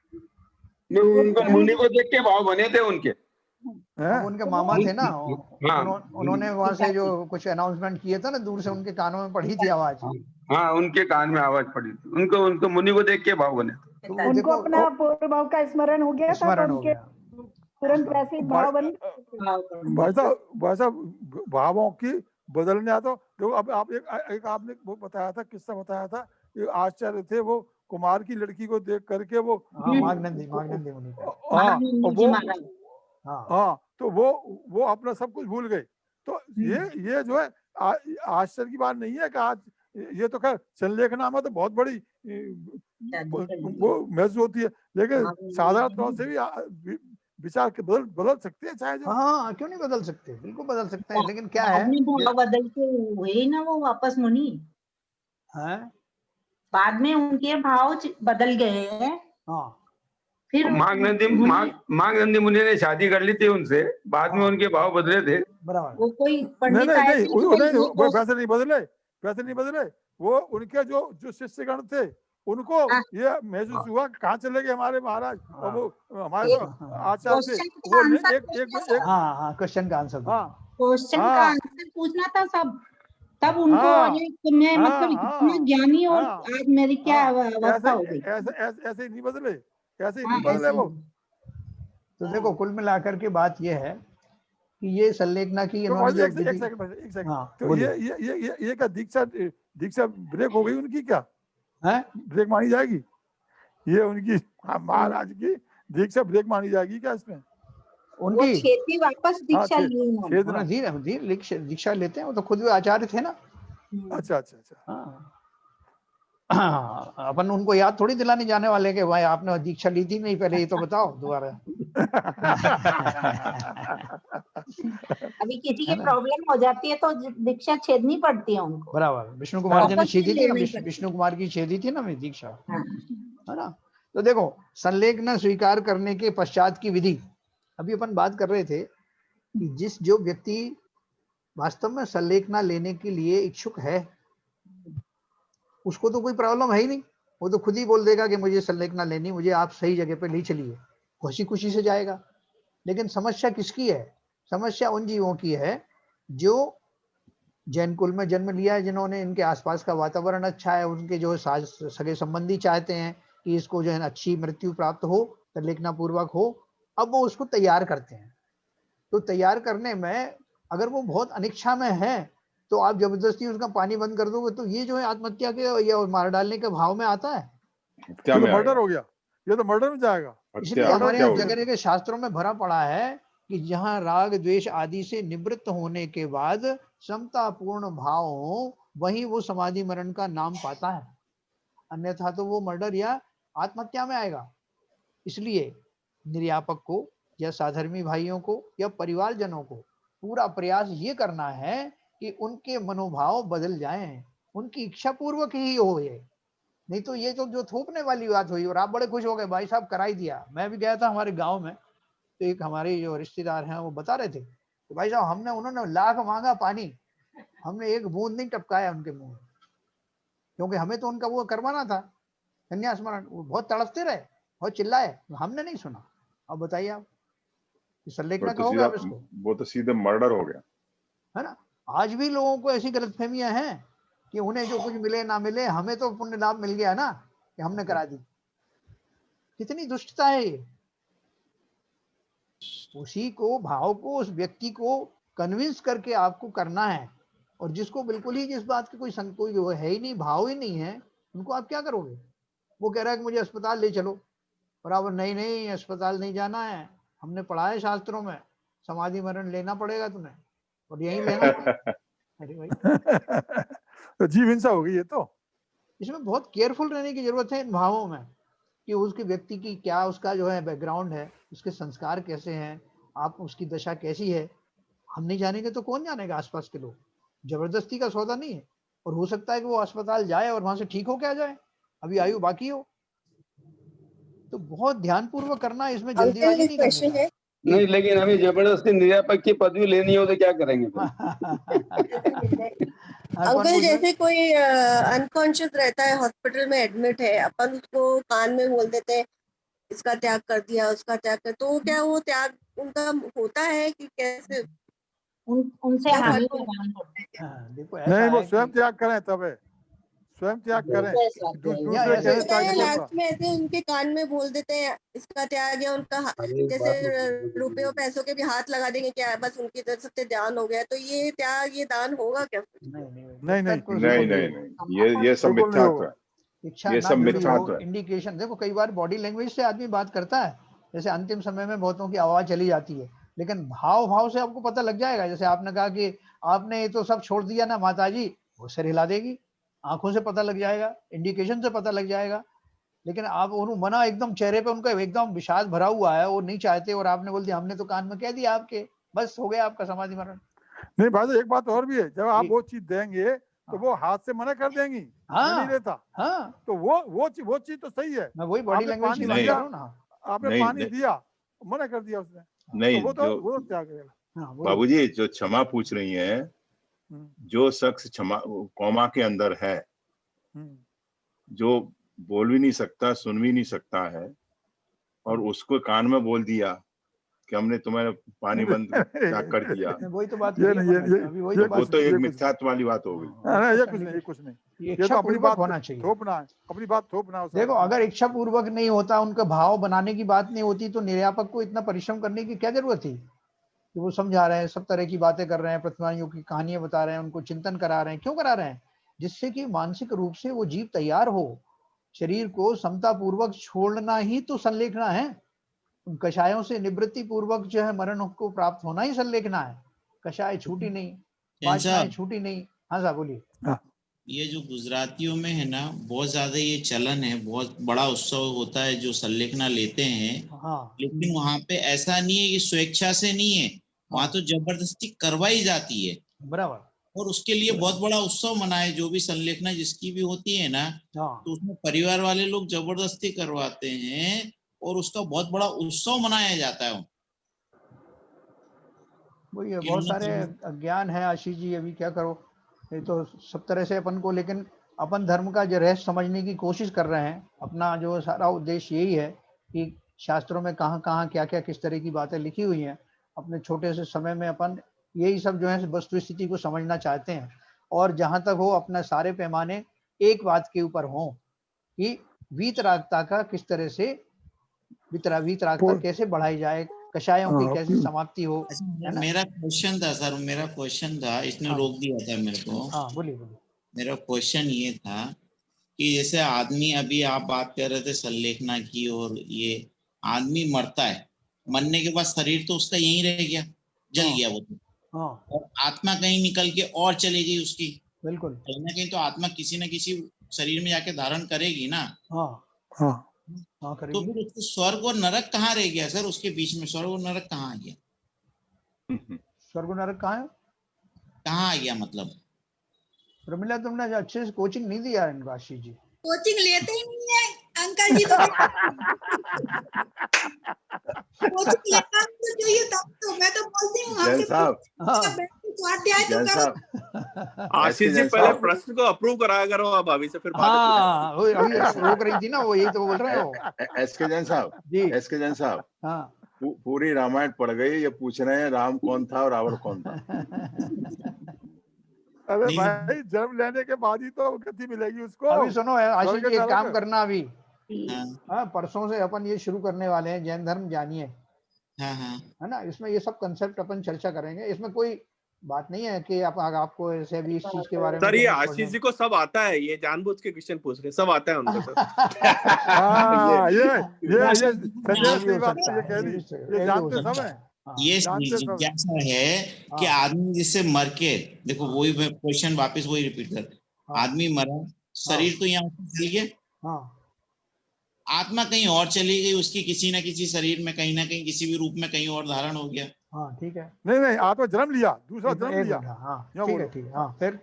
उनको मुनि को देख के भाव बने थे उनके। अब उनके मामा थे ना, हाँ उन्होंने वहां से जो कुछ अनाउंसमेंट किए था ना, दूर से उनके कानों में पड़ी थी आवाज। हाँ, उनके कान में आवाज पड़ी थी, उनको मुनि को देख के भाव बने। तो उनको अपना पूर्व भाव का स्मरण हो गया था, तो स्मरण हो उनके गया। तुरंत वैसे ही भाव बन वैसा भावों की बदलने आता। देखो अब आप एक आपने वो बताया था, किस्सा बताया था, ये आचार्य थे, वो कुमार की लड़की को देख करके वो मागनंदी मुनि का। हाँ, तो वो अपना सब कुछ भूल गए। तो ये जो है आश्चर्य की बात नहीं है कि आज ये तो खैर संलेखना में तो बहुत बड़ी वो महसूस होती है, लेकिन साधारण तौर से भी विचार के बदल सकते हैं, चाहे जो। हाँ, क्यों नहीं बदल सकते, बिल्कुल बदल सकते हैं, लेकिन क्या है बदल के हुए ना वो वापस मुनि, बाद में उनके भाव बदल गए हैं। हाँ, फिर मागनंदी मुनि ने शादी कर ली थी उनसे, बाद में उनके भाव बदले थे। बराबर। वो कोई पंडित नहीं, वैसे नहीं बदले। वो उनके जो शिष्यगण थे, उनको ये महसूस हुआ कहाँ चले गए हमारे महाराज, और वो हमारे आचार्य थे, वो एक हाँ, क्वेश्चन का आंसर, क्वेश्चन का आंसर पूछना था सब, तब उनको मैं मतलब इतना ज्ञानी, और आज मेरी क्या अवस्था हो गई। ऐसे नहीं बदले, ऐसे नहीं बदले वो। तो देखो, कुल मिलाकर के बात ये है कि ये संलेखना की इन्होंने जो एक सेकंड, तो ये क्या दीक्षा ब्रेक हो गई उनकी, क्या है ब्रेक मानी जाएगी? ये उनकी महाराज की दीक्षा ब्रेक मानी जाएगी क्या इसमें? उनकी वापस दीक्षा ली, दीक्षा लेते हैं, वो तो खुद भी आचार्य थे ना। अच्छा। हाँ, अपन उनको याद थोड़ी दिलाने जाने वाले कि भाई आपने दीक्षा ली थी नहीं पहले, ये तो बताओ दोबारा। अभी किसी की प्रॉब्लम हो जाती है तो दीक्षा छेदनी पड़ती है उनको। बराबर, विष्णु कुमार जी ने छेदी थी ना, विष्णु कुमार की छेदी थी ना दीक्षा, है ना। तो देखो, संलेखना स्वीकार करने के पश्चात की विधि, अभी अपन बात कर रहे थे कि जो व्यक्ति वास्तव में संलेखना लेने के लिए इच्छुक है, उसको तो कोई प्रॉब्लम है ही नहीं, वो तो खुद ही बोल देगा कि मुझे संलेखना लेनी, मुझे आप सही जगह पे ले चलिए, खुशी खुशी से जाएगा। लेकिन समस्या किसकी है? समस्या उन जीवों की है जो जैन कुल में जन्म लिया है, जिन्होंने इनके आसपास का वातावरण अच्छा है, उनके जो सगे संबंधी चाहते हैं कि इसको जो है अच्छी मृत्यु प्राप्त हो, संलेखना पूर्वक हो, अब वो उसको तैयार करते हैं। तो तैयार करने में अगर वो बहुत अनिच्छा में है, तो आप जबरदस्ती उसका पानी बंद कर दोगे, तो ये जो है आत्महत्या के या मार डालने के भाव में आता है। क्या तो मर्डर हो गया, ये तो मर्डर में जाएगा। इसलिए हमारे यहाँ जगह के शास्त्रों में भरा पड़ा है कि जहाँ राग द्वेष आदि से निवृत्त होने के बाद समतापूर्ण भाव हो, वहीं वो समाधि मरण का नाम पाता है, अन्यथा तो वो मर्डर या आत्महत्या में आएगा। इसलिए निर्यापक को या साधर्मी भाइयों को या परिवारजनों को पूरा प्रयास ये करना है कि उनके मनोभाव बदल जाएं, उनकी इच्छा पूर्वक ही हो ये, नहीं तो ये तो जो थोपने वाली बात हुई। और आप बड़े खुश हो गए, भाई साहब करा ही दिया। मैं भी गया था हमारे गांव में, तो एक हमारे जो रिश्तेदार हैं वो बता रहे थे कि भाई साहब उन्होंने लाख मांगा पानी, हमने एक बूंद नहीं टपकाया उनके मुंह में, क्योंकि हमें तो उनका वो करवाना था संन्यास मरण। वो बहुत तड़पते रहे, बहुत चिल्लाए, हमने नहीं सुना। अब बताइए आप, संलेखना का होगा इसको, वो तो सीधे मर्डर हो गया, है ना। आज भी लोगों को ऐसी गलतफहमियां हैं कि उन्हें जो कुछ मिले ना मिले, हमें तो पुण्य लाभ मिल गया ना कि हमने करा दी। कितनी दुष्टता है ये। उसी को भाव को, उस व्यक्ति को कन्विंस करके आपको करना है, और जिसको बिल्कुल ही जिस बात की कोई वो है ही नहीं, भाव ही नहीं है, उनको आप क्या करोगे? वो कह रहा है कि मुझे अस्पताल ले चलो, बराबर नहीं अस्पताल नहीं जाना है, हमने पढ़ा है शास्त्रों में, समाधि मरण लेना पड़ेगा तुम्हें, और यही लेना पड़ेगा। अरे भाई तो जीव हिंसा हो गई है। तो इसमें बहुत केयरफुल रहने की जरूरत है इन भावों में, कि उसके व्यक्ति की क्या, उसका जो है बैकग्राउंड है, उसके संस्कार कैसे हैं, आप उसकी दशा कैसी है, हम नहीं जानेंगे तो कौन जानेगा? आसपास के लोग। जबरदस्ती का सौदा नहीं है, और हो सकता है कि वो अस्पताल जाए और वहां से ठीक हो क्या जाए, अभी आयु बाकी हो। तो बहुत ध्यानपूर्वक करना, इसमें जल्दीबाजी नहीं करनी है। नहीं, लेकिन हमें जबरदस्ती निर्यापक की पदवी लेनी हो तो क्या करेंगे? अंकल, जैसे कोई अनकॉन्शियस रहता है, हॉस्पिटल में एडमिट है, अपन उसको कान में बोल देते हैं इसका त्याग कर दिया, उसका त्याग कर, तो क्या वो त्याग उनका होता है कि कैसे उनसे क्या हानि फर्क का दान देखो नहीं, ऐसा वो है स्वयं कि त्याग करें, तब है स्वयं त्याग करें, दूसरे या कहे ऐसे त्याग देखो लास्ट में ऐसे उनके कान में बोल देते हैं इसका त्याग, या उनका जैसे रुपए और पैसों के भी हाथ लगा देंगे, क्या बस उनकी तरफ से ध्यान हो गया, तो ये त्याग, ये दान होगा क्या? नहीं नहीं नहीं नहीं नहीं, ये सब बिल्कुल नहीं मिथ्यात्व होगा। है, इच्छा ये ना सब जुड़ी मिथ्यात्व हो, है। इंडिकेशन देखो कई बार बॉडी लैंग्वेज से आदमी बात करता है, जैसे अंतिम समय में बहुतों की आवाज चली जाती है, लेकिन भाव से आपको पता लग जाएगा। जैसे आपने कहा कि आपने ये तो सब छोड़ दिया ना माताजी, वो सिर हिला देगी, आंखों से पता लग जाएगा, इंडिकेशन से पता लग जाएगा। लेकिन आप उन्होंने मना एकदम चेहरे पे उनका एकदम विषाद भरा हुआ है, वो नहीं चाहते, और आपने बोल दिया हमने तो कान में कह दिया आपके, बस हो गया आपका समाधि मरण। नहीं भाई, एक बात और भी है, जब आप वो चीज देंगे तो वो हाथ से मना कर देंगी, मैं नहीं देता। तो वो चीज तो सही है, मैं वही बॉडी लैंग्वेज की बात कर रहा हूँ ना। आपने पानी दिया, मना कर दिया उसने, नहीं, तो वो क्या करेगा? बाबूजी जो क्षमा पूछ रही है, जो शख्स क्षमा कौमा के अंदर है, जो बोल भी नहीं सकता, सुन भी नहीं सकता है, और उसको कान में बोल दिया कि हमने तुम्हें पानी बंद क्या कर दिया, वही तो बात ये नहीं, वो तो एक मिथ्यात्व वाली बात हो गई। ये कुछ नहीं, ये तो अपनी बात होना चाहिए, थोपना है, अपनी बात थोपना। देखो अगर इच्छा पूर्वक नहीं होता, उनका भाव बनाने की बात नहीं होती, तो निर्यापक को इतना परिश्रम करने की क्या जरूरत थी कि वो समझा रहे हैं, सब तरह की बातें कर रहे हैं, प्रतिमानियों की कहानियां बता रहे हैं, उनको चिंतन करा रहे हैं, क्यों करा रहे हैं? जिससे कि मानसिक रूप से वो जीव तैयार हो। शरीर को समता पूर्वक छोड़ना ही तो संलेखना है, उन कषायों से निवृत्ति पूर्वक जो है मरण को प्राप्त होना ही संलेखना है। कषाय छूटी नहीं, वासनाएं छूटी नहीं। हाँ साहब बोलिए। ये जो गुजरातियों में है ना, बहुत ज्यादा ये चलन है, बहुत बड़ा उत्सव होता है जो संलेखना लेते हैं। लेकिन वहां पे ऐसा नहीं है कि स्वेच्छा से नहीं है, वहां तो जबरदस्ती करवाई जाती है। बराबर। और उसके लिए बहुत बड़ा उत्सव मनाए, जो भी संलेखना जिसकी भी होती है ना, तो उसमें परिवार वाले लोग जबरदस्ती करवाते हैं और उसका बहुत बड़ा उत्सव मनाया जाता है। वही है, बहुत सारे अज्ञान है आशीष जी, अभी क्या करो, ये तो सब तरह से अपन को, लेकिन अपन धर्म का जो रहस्य समझने की कोशिश कर रहे हैं। अपना जो सारा उद्देश्य यही है कि शास्त्रों में कहाँ कहाँ क्या क्या किस तरह की बातें लिखी हुई हैं, अपने छोटे से समय में अपन यही सब जो है वस्तु स्थिति को समझना चाहते हैं। और जहां तक हो अपना सारे पैमाने एक बात के ऊपर हो कि वीतरागता का किस तरह से, वीतरागता कैसे बढ़ाई जाए, कषायों की कैसे समाप्ति हो। मेरा क्वेश्चन था सर, मेरा क्वेश्चन था, इसने रोक दिया था मेरे को। हाँ बोलिए। मेरा क्वेश्चन ये था कि जैसे आदमी, अभी आप बात कर रहे थे संलेखना की, और ये आदमी मरता है, मरने के बाद शरीर तो उसका यहीं रह गया, जल गया वो तो, और आत्मा कहीं निकल के और चली गई उसकी। बिल्कुल। कहीं ना कहीं तो आत्मा किसी न किसी शरीर में जाके धारण करेगी ना। तो फिर उसको स्वर्ग और नरक कहाँ रह गया सर? उसके बीच में स्वर्ग और नरक कहाँ आ गया? स्वर्ग और नरक कहाँ है? कहाँ आ गया मतलब? प्रमिला तुमने अच्छे से कोचिंग नहीं दिया इनको आशीष जी। कोचिंग लेते ही नहीं है अंकल जी तो। कोचिंग लेना तो चाहिए तब तो मैं तो बोलती हूँ जैन साहब, आशीष जी पहले प्रश्न को अप्रूव कराया करो, अब अभी से फिर अभी रोक रही थी ना वो, यही तो बोल रहे हो। एसके जैन साहब जी, एसके जैन साहब, पूरी रामायण पढ़ गई, ये पूछ रहे हैं राम कौन था और रावण कौन था। अरे भाई जन्म लेने के बाद ही तो गति मिलेगी उसको। अभी सुनो आशीष जी, एक काम करना, अभी परसों से अपन ये शुरू करने वाले हैं जैन धर्म जानिए, है ना। इसमें ये सब कंसेप्ट अपन चर्चा करेंगे, इसमें कोई बात नहीं है कि आपको ऐसे अभी इस चीज के बारे में। सर ये आशीष जी को सब आता है, ये जानबूझ के क्वेश्चन पूछ रहे, सब आता है उनको सर। ये जिज्ञासा है कि आदमी जिससे मर के, देखो वही क्वेश्चन वापस वही रिपीट कर, आदमी मरा, शरीर तो यहाँ चल गया, आत्मा कहीं और चली गई, उसकी किसी न किसी शरीर में कहीं ना कहीं किसी भी रूप में कहीं और धारण हो गया। हाँ ठीक है। नहीं आत्मा जन्म लिया, दूसरा जन्म लिया। ठीक है ठीक है। फिर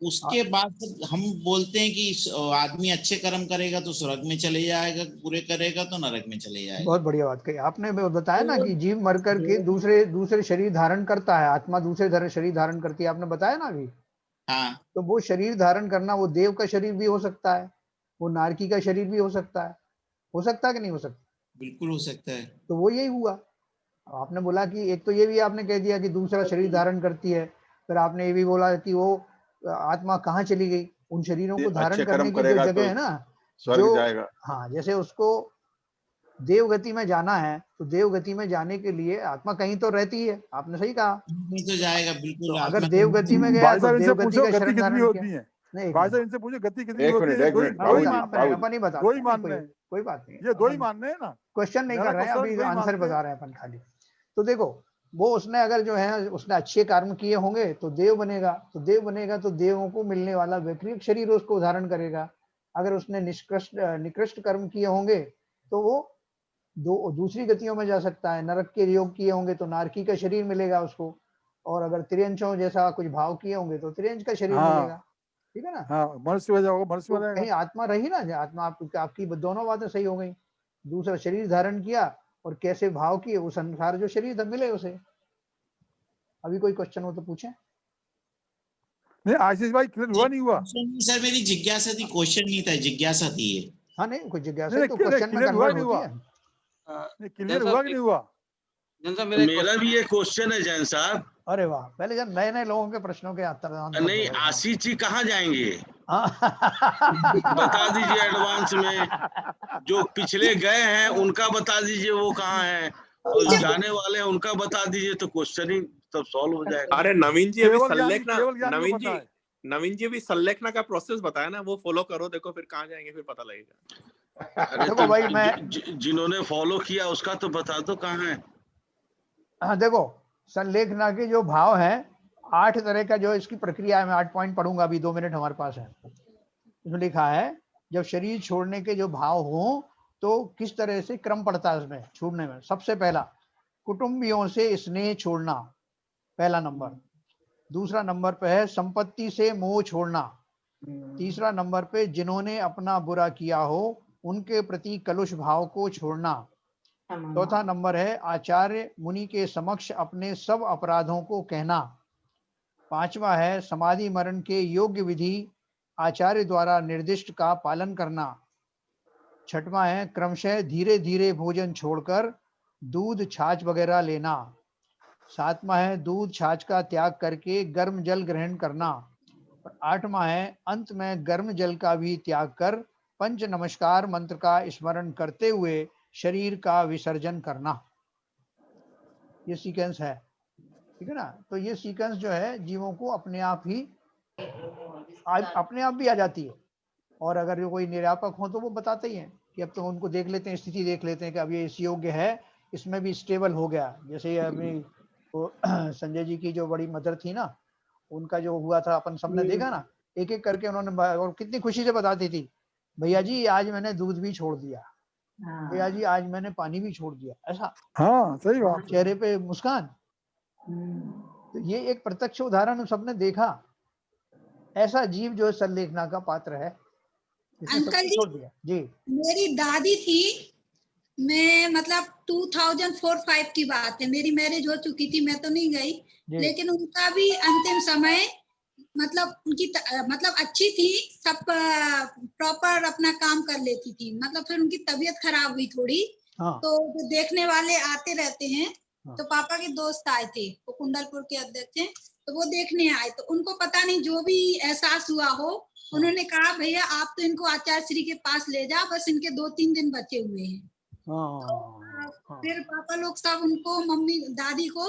उसके बाद हम बोलते हैं कि आदमी अच्छे कर्म करेगा तो स्वर्ग में चले जाएगा, बुरे करेगा तो नरक में चले जाएगा। बहुत बढ़िया बात कही आपने। बताया ना कि जीव मर करके दूसरे शरीर धारण करता है, आत्मा दूसरे शरीर धारण करती है, आपने बताया ना अभी। हाँ। तो वो शरीर धारण करना, वो देव का शरीर भी हो सकता है, वो नारकी का शरीर भी हो सकता है कि नहीं हो सकता? बिल्कुल हो सकता है। तो वो यही हुआ आपने बोला कि एक तो ये भी आपने कह दिया कि दूसरा शरीर धारण करती है, फिर आपने ये भी बोला कि वो आत्मा कहाँ चली गई, उन शरीरों को धारण करने की जो जगह है ना, स्वर्ग जाएगा। हाँ, जैसे उसको देवगति में जाना है तो देवगति में जाने के लिए आत्मा कहीं तो रहती है, आपने सही कहा। तो जाएगा बिल्कुल। तो अगर देवगति में गया तो देवगति का शरण धारण होती है। नहीं, भाई साहब इनसे पूछो गति कितनी एक होती मिनट, है? एक मिनट, दो ही बाबूजी, मानना है, अपन ही बताते दो ही हैं, मानना है, कोई बात नहीं, ये दो ही मानने हैं ना, क्वेश्चन नहीं कर रहे हैं, अभी आंसर मानते बता रहे हैं अपन खाली। तो देखो, वो उसने अगर जो है उसने अच्छे कर्म किए होंगे तो देव बनेगा, तो देव बनेगा तो देवों को मिलने वाला वैकृत शरीर उसको धारण करेगा। अगर उसने निकृष्ट कर्म किए होंगे तो वो दूसरी गतियों में जा सकता है, नरक के योग किए होंगे तो नारकी का शरीर मिलेगा उसको, और अगर त्रियंशों जैसा कुछ भाव किए होंगे तो त्रियंश का शरीर मिलेगा, ठीक है ना। हाँ, मनुष्य हो जाओगे, मनुष्य तो कहीं आत्मा रही ना, आत्मा आपकी दोनों बातें सही हो गई। दूसरा शरीर धारण किया और कैसे भाव किए उस अनुसार जो शरीर मिले उसे। अभी कोई क्वेश्चन हो तो पूछे। नहीं आशीष भाई क्लियर हुआ नहीं हुआ? सर मेरी जिज्ञासा थी, क्वेश्चन नहीं था, जिज्ञासा थी ये। हाँ नहीं, कोई जिज्ञासा तो क्वेश्चन में कन्वर्ट होती है। क्लियर हुआ कि नहीं हुआ? मेरा भी ये क्वेश्चन है जैन साहब। अरे वाह, पहले जब नए नए लोगों के प्रश्नों के आंसर नहीं, आशीष जी कहाँ जाएंगे? बता दीजिए एडवांस में, जो पिछले गए हैं उनका बता दीजिए वो कहाँ हैं, और जाने वाले हैं उनका बता दीजिए, तो क्वेश्चन ही तब सॉल्व हो जाएगा। अरे नवीन जी अभी संलेखना, नवीन जी अभी संलेखना का प्रोसेस बताया ना, वो फॉलो करो, देखो फिर कहाँ जाएंगे फिर पता लगेगा। अरे तो भाई जिन्होंने फॉलो किया उसका तो बता दो कहाँ है। हाँ देखो, संलेखना के जो भाव हैं 8 तरह का जो इसकी प्रक्रिया है, मैं 8 पॉइंट पढ़ूंगा, अभी 2 मिनट हमारे पास है। इसमें लिखा है जब शरीर छोड़ने के जो भाव हो तो किस तरह से क्रम पड़ता है उसमें छोड़ने में। सबसे पहला, कुटुंबियों से स्नेह छोड़ना, पहला नंबर। दूसरा नंबर पे है संपत्ति से मोह छोड़ना। तीसरा नंबर पे जिन्होंने अपना बुरा किया हो उनके प्रति कलुष भाव को छोड़ना। चौथा नंबर है आचार्य मुनि के समक्ष अपने सब अपराधों को कहना। पांचवा है समाधि मरण के योग्य विधि आचार्य द्वारा निर्दिष्ट का पालन करना। छठवां है क्रमशः धीरे धीरे भोजन छोड़कर दूध छाछ वगैरह लेना। सातवां है दूध छाछ का त्याग करके गर्म जल ग्रहण करना। और आठवां है अंत में गर्म जल का भी त्याग कर पंच नमस्कार मंत्र का स्मरण करते हुए शरीर का विसर्जन करना। ये सीक्वेंस है, ठीक है ना। तो ये सीक्वेंस जो है जीवों को अपने आप ही भी आ जाती है, और अगर कोई निरापक हो तो वो बताते ही हैं कि अब तो उनको देख लेते हैं, स्थिति देख लेते हैं कि अब ये इस योग्य है, इसमें भी स्टेबल हो गया। जैसे अभी तो संजय जी की जो बड़ी मदर थी ना, उनका जो हुआ था अपन सबने देखा ना, एक एक करके उन्होंने, और कितनी खुशी से बताती थी, भैया जी आज मैंने दूध भी छोड़ दिया, भैया जी आज मैंने पानी भी छोड़ दिया, ऐसा। हाँ सही बात, चेहरे पे मुस्कान। तो ये एक प्रत्यक्ष उदाहरण सबने देखा। ऐसा जीव जो संलेखना का पात्र है। अंकल जी, मेरी दादी थी, मैं मतलब 2004-5 की बात है, मेरी मैरिज हो चुकी थी, मैं तो नहीं गई, लेकिन उनका भी अंतिम समय मतलब उनकी मतलब अच्छी थी, सब प्रॉपर अपना काम कर लेती थी, मतलब फिर उनकी तबीयत खराब हुई थोड़ी। तो जो देखने वाले आते रहते हैं, तो पापा के दोस्त आए थे, वो कुंडलपुर के अध्यक्ष हैं, तो वो देखने आए, तो उनको पता नहीं जो भी एहसास हुआ हो, उन्होंने कहा भैया आप तो इनको आचार्य श्री के पास ले जाओ, बस इनके 2-3 दिन बचे हुए हैं। तो फिर पापा लोग सब उनको, मम्मी दादी को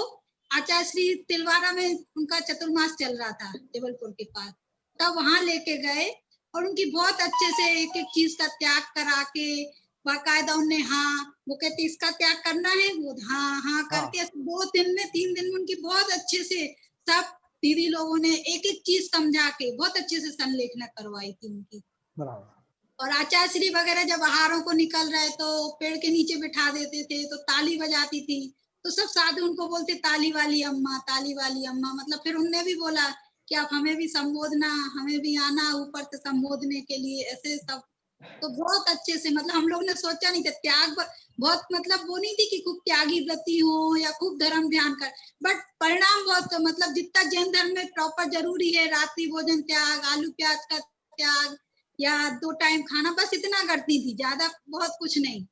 आचार्य श्री तिलवारा में उनका चतुर्मास चल रहा था जबलपुर के पास, तब वहां लेके गए और उनकी बहुत अच्छे से एक एक चीज का त्याग करा के बाकायदा उन्हें, हाँ वो कहती इसका त्याग करना है, वो हाँ करके 2-3 दिन में उनकी बहुत अच्छे से सब दीदी लोगों ने एक एक चीज समझा के बहुत अच्छे से संलेखना करवाई थी उनकी। और आचार्य श्री वगैरह जब आहारों को निकल रहे तो पेड़ के नीचे बिठा देते थे, तो ताली बजाती थी, तो सब साधु उनको बोलते ताली वाली अम्मा, ताली वाली अम्मा। मतलब फिर उनने भी बोला कि आप हमें भी संबोधना, हमें भी आना ऊपर से संबोधने के लिए, ऐसे सब। तो बहुत अच्छे से, मतलब हम लोग ने सोचा नहीं था, त्याग बहुत, मतलब वो नहीं थी कि खूब त्यागी व्रती हो या खूब धर्म ध्यान कर, बट परिणाम बहुत, मतलब जितना जैन धर्म में प्रॉपर जरूरी है, रात्रि भोजन त्याग, आलू प्याज का त्याग, या 2 टाइम खाना, बस इतना करती थी, ज्यादा बहुत कुछ नहीं।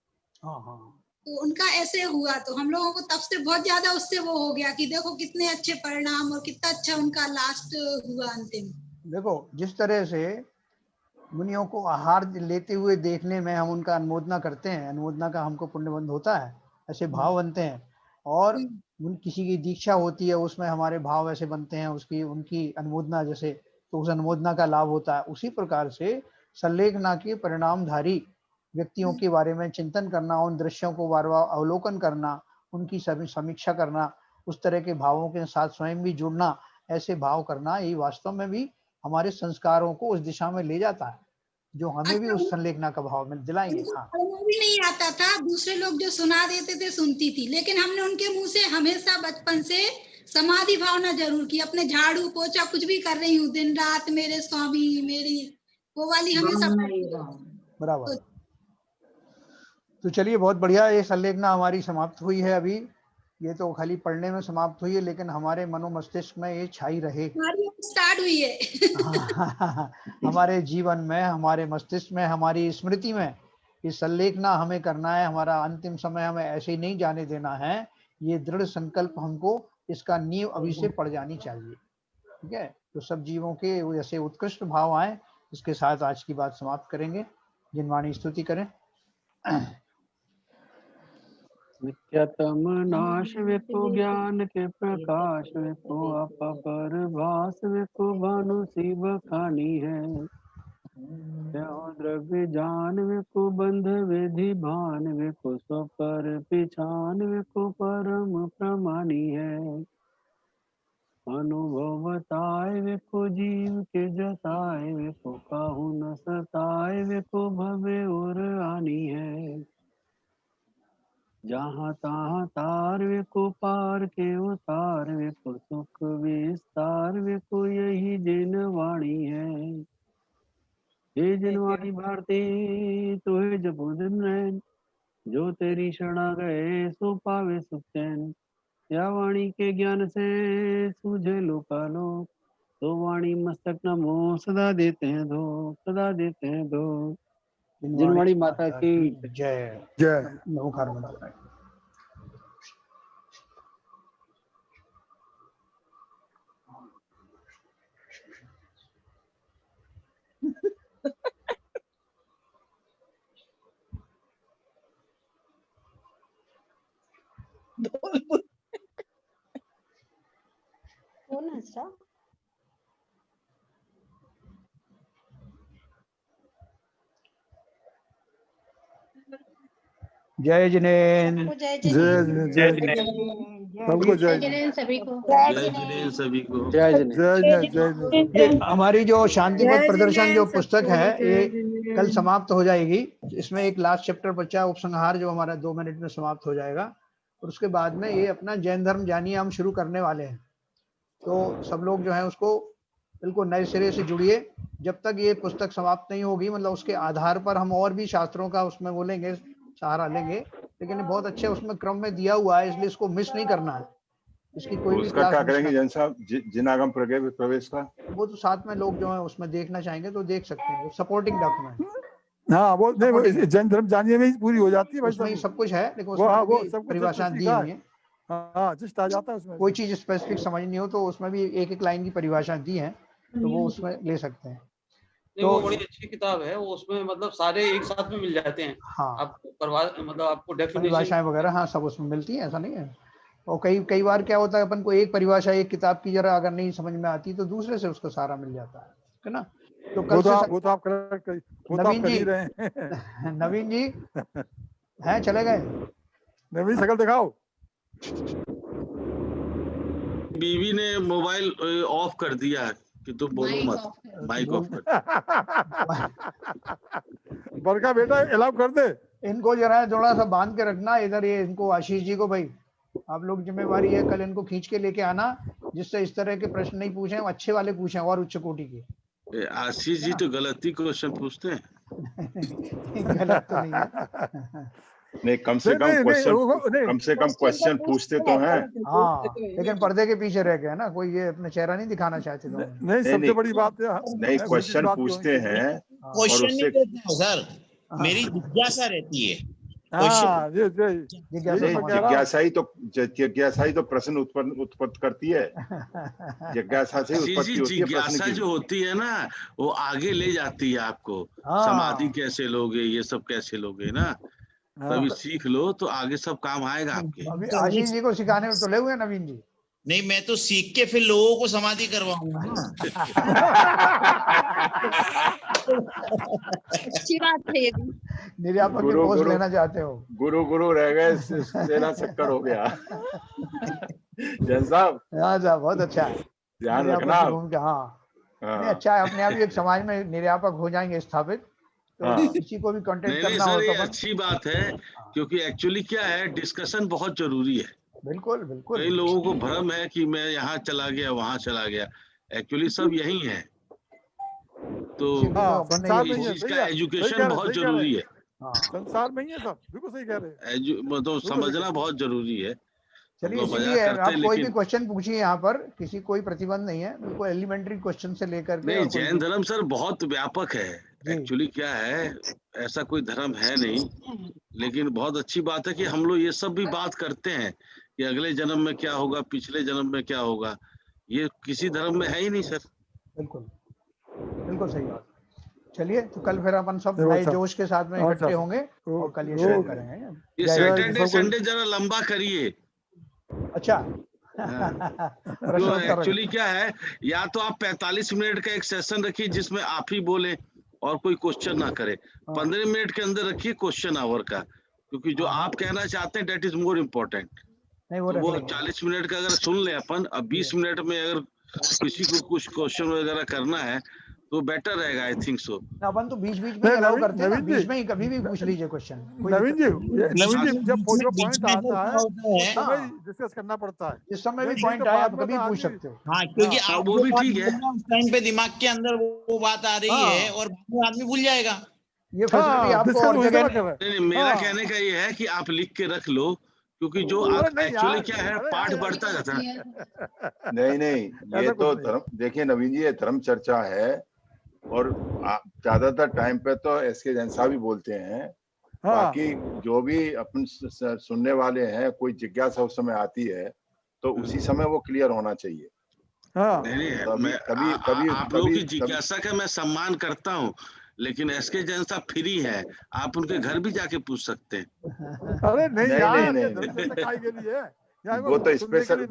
तो तो उनका ऐसे हुआ तो हम लोगों को तब से बहुत ज्यादा उससे वो हो गया कि देखो कितने अच्छे परिणाम और कितना अच्छा उनका लास्ट हुआ अंतिम। देखो जिस तरह से मुनियों को आहार लेते हुए देखने में हम उनका अनुमोदना करते हैं, अनुमोदना का हमको पुण्यबंध होता है, ऐसे भाव बनते हैं। और किसी की दीक्षा होती है उसमें हमारे भाव ऐसे बनते हैं, उसकी उनकी अनुमोदना जैसे, तो उस अनुमोदना का लाभ होता है। उसी प्रकार से संलेखना के परिणामधारी व्यक्तियों के बारे में चिंतन करना, उन दृश्यों को बार बार अवलोकन करना, उनकी समीक्षा करना, उस तरह के भावों के साथ स्वयं भी जुड़ना, ऐसे भाव करना, ये वास्तव में भी हमारे संस्कारों को उस दिशा में ले जाता है जो हमें भी उस संलेखना का भाव में दिलाएंगे। हाँ, भी नहीं आता था, दूसरे लोग जो सुना देते थे सुनती थी, लेकिन हमने उनके मुंह से हमेशा बचपन से समाधि भावना जरूर की। अपने झाड़ू पोछा कुछ भी कर रही हूँ, दिन रात मेरे स्वामी मेरी, वो वाली हमेशा बराबर। तो चलिए, बहुत बढ़िया, ये संलेखना हमारी समाप्त हुई है। अभी ये तो खाली पढ़ने में समाप्त हुई है, लेकिन हमारे मनो मस्तिष्क में ये छाई रहे, स्टार्ट हुई है। हमारे जीवन में, हमारे मस्तिष्क में, हमारी स्मृति में ये संलेखना हमें करना है। हमारा अंतिम समय हमें ऐसे ही नहीं जाने देना है, ये दृढ़ संकल्प हमको, इसका नींव अभी से पड़ जानी चाहिए। ठीक है, तो सब जीवों के जैसे उत्कृष्ट भाव आए, इसके साथ आज की बात समाप्त करेंगे। जिनवाणी स्तुति करें। नित्यतम नाश विको ज्ञान के प्रकाश विको अपर भास विको भानु सी बखानी है। द्रव्य जान विको बंध विधि भान विको सो पर पिछान विको परम प्रमाणी है। अनुभव बताए विको जीव के जताए विको काहू न सताए विको भवे और आनी है। जहाँ तहाँ तार विको पार के उतार विको सुख विस्तार विको यही जिनवाणी है। हे जिनवाणी भारती तुहे जपो दिन रैन, जो तेरी शरणा गए सो पावे सुख चैन। या वाणी के ज्ञान से सूझे लोकालोक, तो वाणी मस्तक नमो सदा देते हैं धो, सदा देते हैं धो। जिनवाणी माता की जय जय। नमोकार मंत्र। कौन है सर? जय जिनेन्द्र। जय जिनेन्द्र। जय जिनेन्द्र। सबको जय जिनेन्द्र। सभी को जय जिनेन्द्र सभी को। जय जिनेन्द्र। जय जिनेन्द्र। ये हमारी जो शांति पथ प्रदर्शन जो पुस्तक है, ये कल समाप्त हो जाएगी। इसमें एक लास्ट चैप्टर बचा, उपसंहार, जो हमारा 2 मिनट में समाप्त हो जाएगा। और उसके बाद में ये अपना जैन धर्म जानिए हम शुरू करने वाले हैं। तो सब लोग जो है उसको बिल्कुल नए सिरे से जुड़िए। जब तक ये पुस्तक समाप्त नहीं होगी, मतलब उसके आधार पर हम और भी शास्त्रों का उसमें बोलेंगे, सहारा लेंगे, लेकिन बहुत अच्छे उसमें क्रम में दिया हुआ है, इसलिए इसको मिस नहीं करना है। इसकी कोई भी उसका क्या करेंगे जैन साहब, जिनागम प्रवेश का? वो तो साथ में लोग जो है उसमें देखना चाहेंगे तो देख सकते हैं, सपोर्टिंग डॉक्यूमेंट। हाँ, वो नहीं, जैन धर्म जानिए में पूरी हो जाती है भाई, उसमें सब कुछ है, लेकिन वो उसमें परिभाषा दी हुई है। हाँ, जस्ट आ जाता है उसमें। कोई चीज स्पेसिफिक समझनी हो तो उसमें भी एक एक लाइन की परिभाषा दी है, तो वो उसमें ले सकते हैं। तो वो बड़ी अच्छी किताब है, वो उसमें मतलब सारे एक साथ में मिल जाते हैं। हाँ, आपको मतलब आपको परिभाषाएं वगैरह, हाँ, सब उसमें मिलती है, ऐसा नहीं है। और कई बार क्या होता है, अपन को एक परिभाषा एक किताब की जरा अगर नहीं समझ में आती तो दूसरे से उसको सारा मिल जाता है ना। तो कल वो तो आप कर ही रहे हैं। नवीन जी हैं, चले गए? नवीन शकल दिखाओ। बीवी ने मोबाइल ऑफ कर दिया है कि तुम बोलो मत, माइक ऑफ कर। बड़का बेटा अलाउ कर दे। इनको जरा थोड़ा सा बांध के रखना इधर, ये इनको आशीष जी को, भाई आप लोग जिम्मेवारी है, कल इनको खींच के लेके आना, जिससे इस तरह के प्रश्न नहीं पूछे, अच्छे वाले पूछे और उच्च कोटि के। आशीष जी तो गलती क्वेश्चन पूछते हैं। गलत तो नहीं है। नहीं, कम से कम क्वेश्चन पूछते तो हैं। हाँ, लेकिन पर्दे के पीछे रह गए ना, कोई ये अपना चेहरा नहीं दिखाना चाहते तो। नहीं, सबसे बड़ी बात है नहीं, क्वेश्चन पूछते हैं। क्वेश्चन नहीं देते हैं सर, मेरी जिज्ञासा रहती है जिज्ञासा ही तो प्रश्न उत्पन्न करती है। जिज्ञासा से उत्पत्ति होती है। जिज्ञासा जो होती है ना वो आगे ले जाती है आपको। समाधि कैसे लोगे, ये सब कैसे लोगे ना, तभी सीख लो तो आगे सब काम आएगा आपके। अभी आशीष जी को सिखाने में तो ले हुए नवीन जी। नहीं, मैं तो सीख के फिर लोगों को समाधि करवाऊंगा ना। अच्छी बात है ये भी। निर्यापक के पोस्ट लेना चाहते हो? गुरु रह गए, सेना शक्कर हो गया। जैन साहब। हाँ साहब, बहुत अच्छा है, ध्यान रखना। हाँ, अच्छा है, अपने आप ही एक समाज में निर्यापक हो जाएंगे स्थापित। तो किसी को भी कांटेक्ट करना हो तो अच्छी बात है, क्योंकि एक्चुअली क्या है, डिस्कशन बहुत जरूरी है। बिल्कुल बिल्कुल। कई लोगों को भ्रम है कि मैं यहाँ चला गया वहां चला गया, एक्चुअली सब यही है। तो इसका एजुकेशन बहुत जरूरी है। संसार में ही है सब, बिल्कुल सही कह रहे हैं। मतलब समझना बहुत जरूरी है। चलिए, इसीलिए आप कोई भी क्वेश्चन पूछिए, यहाँ पर किसी कोई प्रतिबंध नहीं है, बिल्कुल एलिमेंट्री क्वेश्चन से लेकर के। नहीं, जैन धर्म सर बहुत व्यापक है। एक्चुअली क्या है, ऐसा कोई धर्म है नहीं, लेकिन बहुत अच्छी बात है कि हम लोग ये सब भी बात करते हैं कि अगले जन्म में क्या होगा, पिछले जन्म में क्या होगा। ये किसी धर्म में है ही नहीं सर। बिल्कुल बिल्कुल सही बात। चलिए, तो कल फिर अपन सब नए जोश के साथ में इकट्ठे होंगे और कल ये शुरू करेंगे। ये सैटरडे संडे जरा लंबा करिए। अच्छा। तो एक्चुअली क्या है, या तो आप 45 मिनट का एक सेशन रखिए जिसमें आप ही बोले और कोई क्वेश्चन ना करे। 15 मिनट के अंदर रखिए क्वेश्चन आवर का, क्योंकि जो आप कहना चाहते हैं डेट इज मोर इम्पोर्टेंट। वो 40 मिनट का अगर सुन ले अपन, अब 20 मिनट में अगर किसी को कुछ क्वेश्चन वगैरह करना है तो बेटर रहेगा, आई थिंक सो। अपन तो बीच में अलाउ करते हैं, बीच में ही कभी भी पूछ लीजिए क्वेश्चन। नवीन जी जब जो पॉइंट आता है उस समय डिस्कस करना पड़ता है। जिस समय भी पॉइंट आए आप कभी पूछ सकते हो। हाँ, क्योंकि आप वो भी ठीक है, उस टाइम पे दिमाग के अंदर वो बात आ रही है और आदमी भूल जाएगा। ये फैसिलिटी आपको और जगह। मेरा कहने का ये है कि आप लिख के रख लो, क्योंकि जो एक्चुअली क्या है, पाठ बढ़ता जाता है। नहीं, ये तो धर्म, देखिए नवीन जी, ये धर्म चर्चा है और ज्यादातर टाइम पे तो एसके जैन साहब भी बोलते हैं। बाकी जो भी अपन सुनने वाले हैं, कोई जिज्ञासा उस समय आती है तो उसी समय वो क्लियर होना चाहिए। कभी आप लोगों की जिज्ञासा का मैं सम्मान करता हूँ, लेकिन एसके जैन साहब फ्री है, आप उनके घर भी जाके पूछ सकते हैं। अरे नहीं, वो तो स्पेशल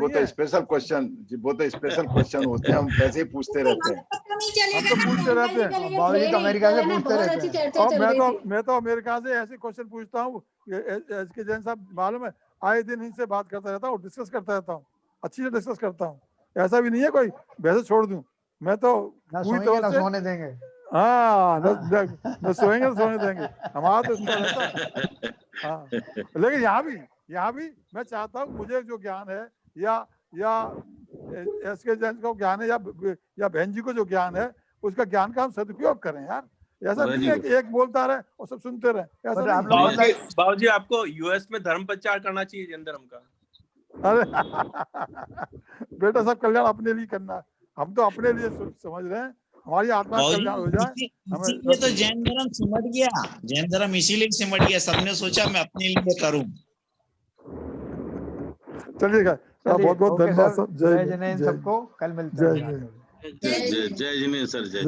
क्वेश्चन होते हैं, हम वैसे ही पूछते रहते हैं। हम तो पूछते रहते हैं, बावजूद अमेरिका से पूछते रहते हैं। और मैं तो अमेरिका से ऐसे क्वेश्चन पूछता हूँ, एसके जैन साहब मालूम है, आए दिन इनसे बात करता रहता हूँ, डिस्कस करता रहता हूँ, अच्छी से डिस्कस करता हूँ। ऐसा भी नहीं है कोई वैसे छोड़ दूं, मैं तो सोने देंगे। हाँ, न सोएंगे तो सोने देंगे, हमारा तो इसका रहता है। हाँ, लेकिन यहाँ भी मैं चाहता हूँ, मुझे जो ज्ञान है या एसके जैन को ज्ञान है या बहन जी को जो ज्ञान है, उसका ज्ञान का हम सदुपयोग करें यार। ऐसा नहीं है कि एक बोलता रहे और सब सुनते रहे। ऐसा बाबू जी, आपको यूएस में धर्म प्रचार करना चाहिए जैन धर्म का। अरे बेटा, सब कल्याण अपने लिए करना, हम तो अपने लिए समझ रहे हैं, हमारी आत्मा कल्याण हो जाए। इसीलिए तो जैन धर्म सिमट गया, जैन धर्म इसीलिए सिमट गया, सबने सोचा मैं अपने लिए करूं। चलिएगा, बहुत बहुत धन्यवाद। जय जिनेन्द्र सबको, कल मिलते हैं। जय जिनेन्द्र सर, जय।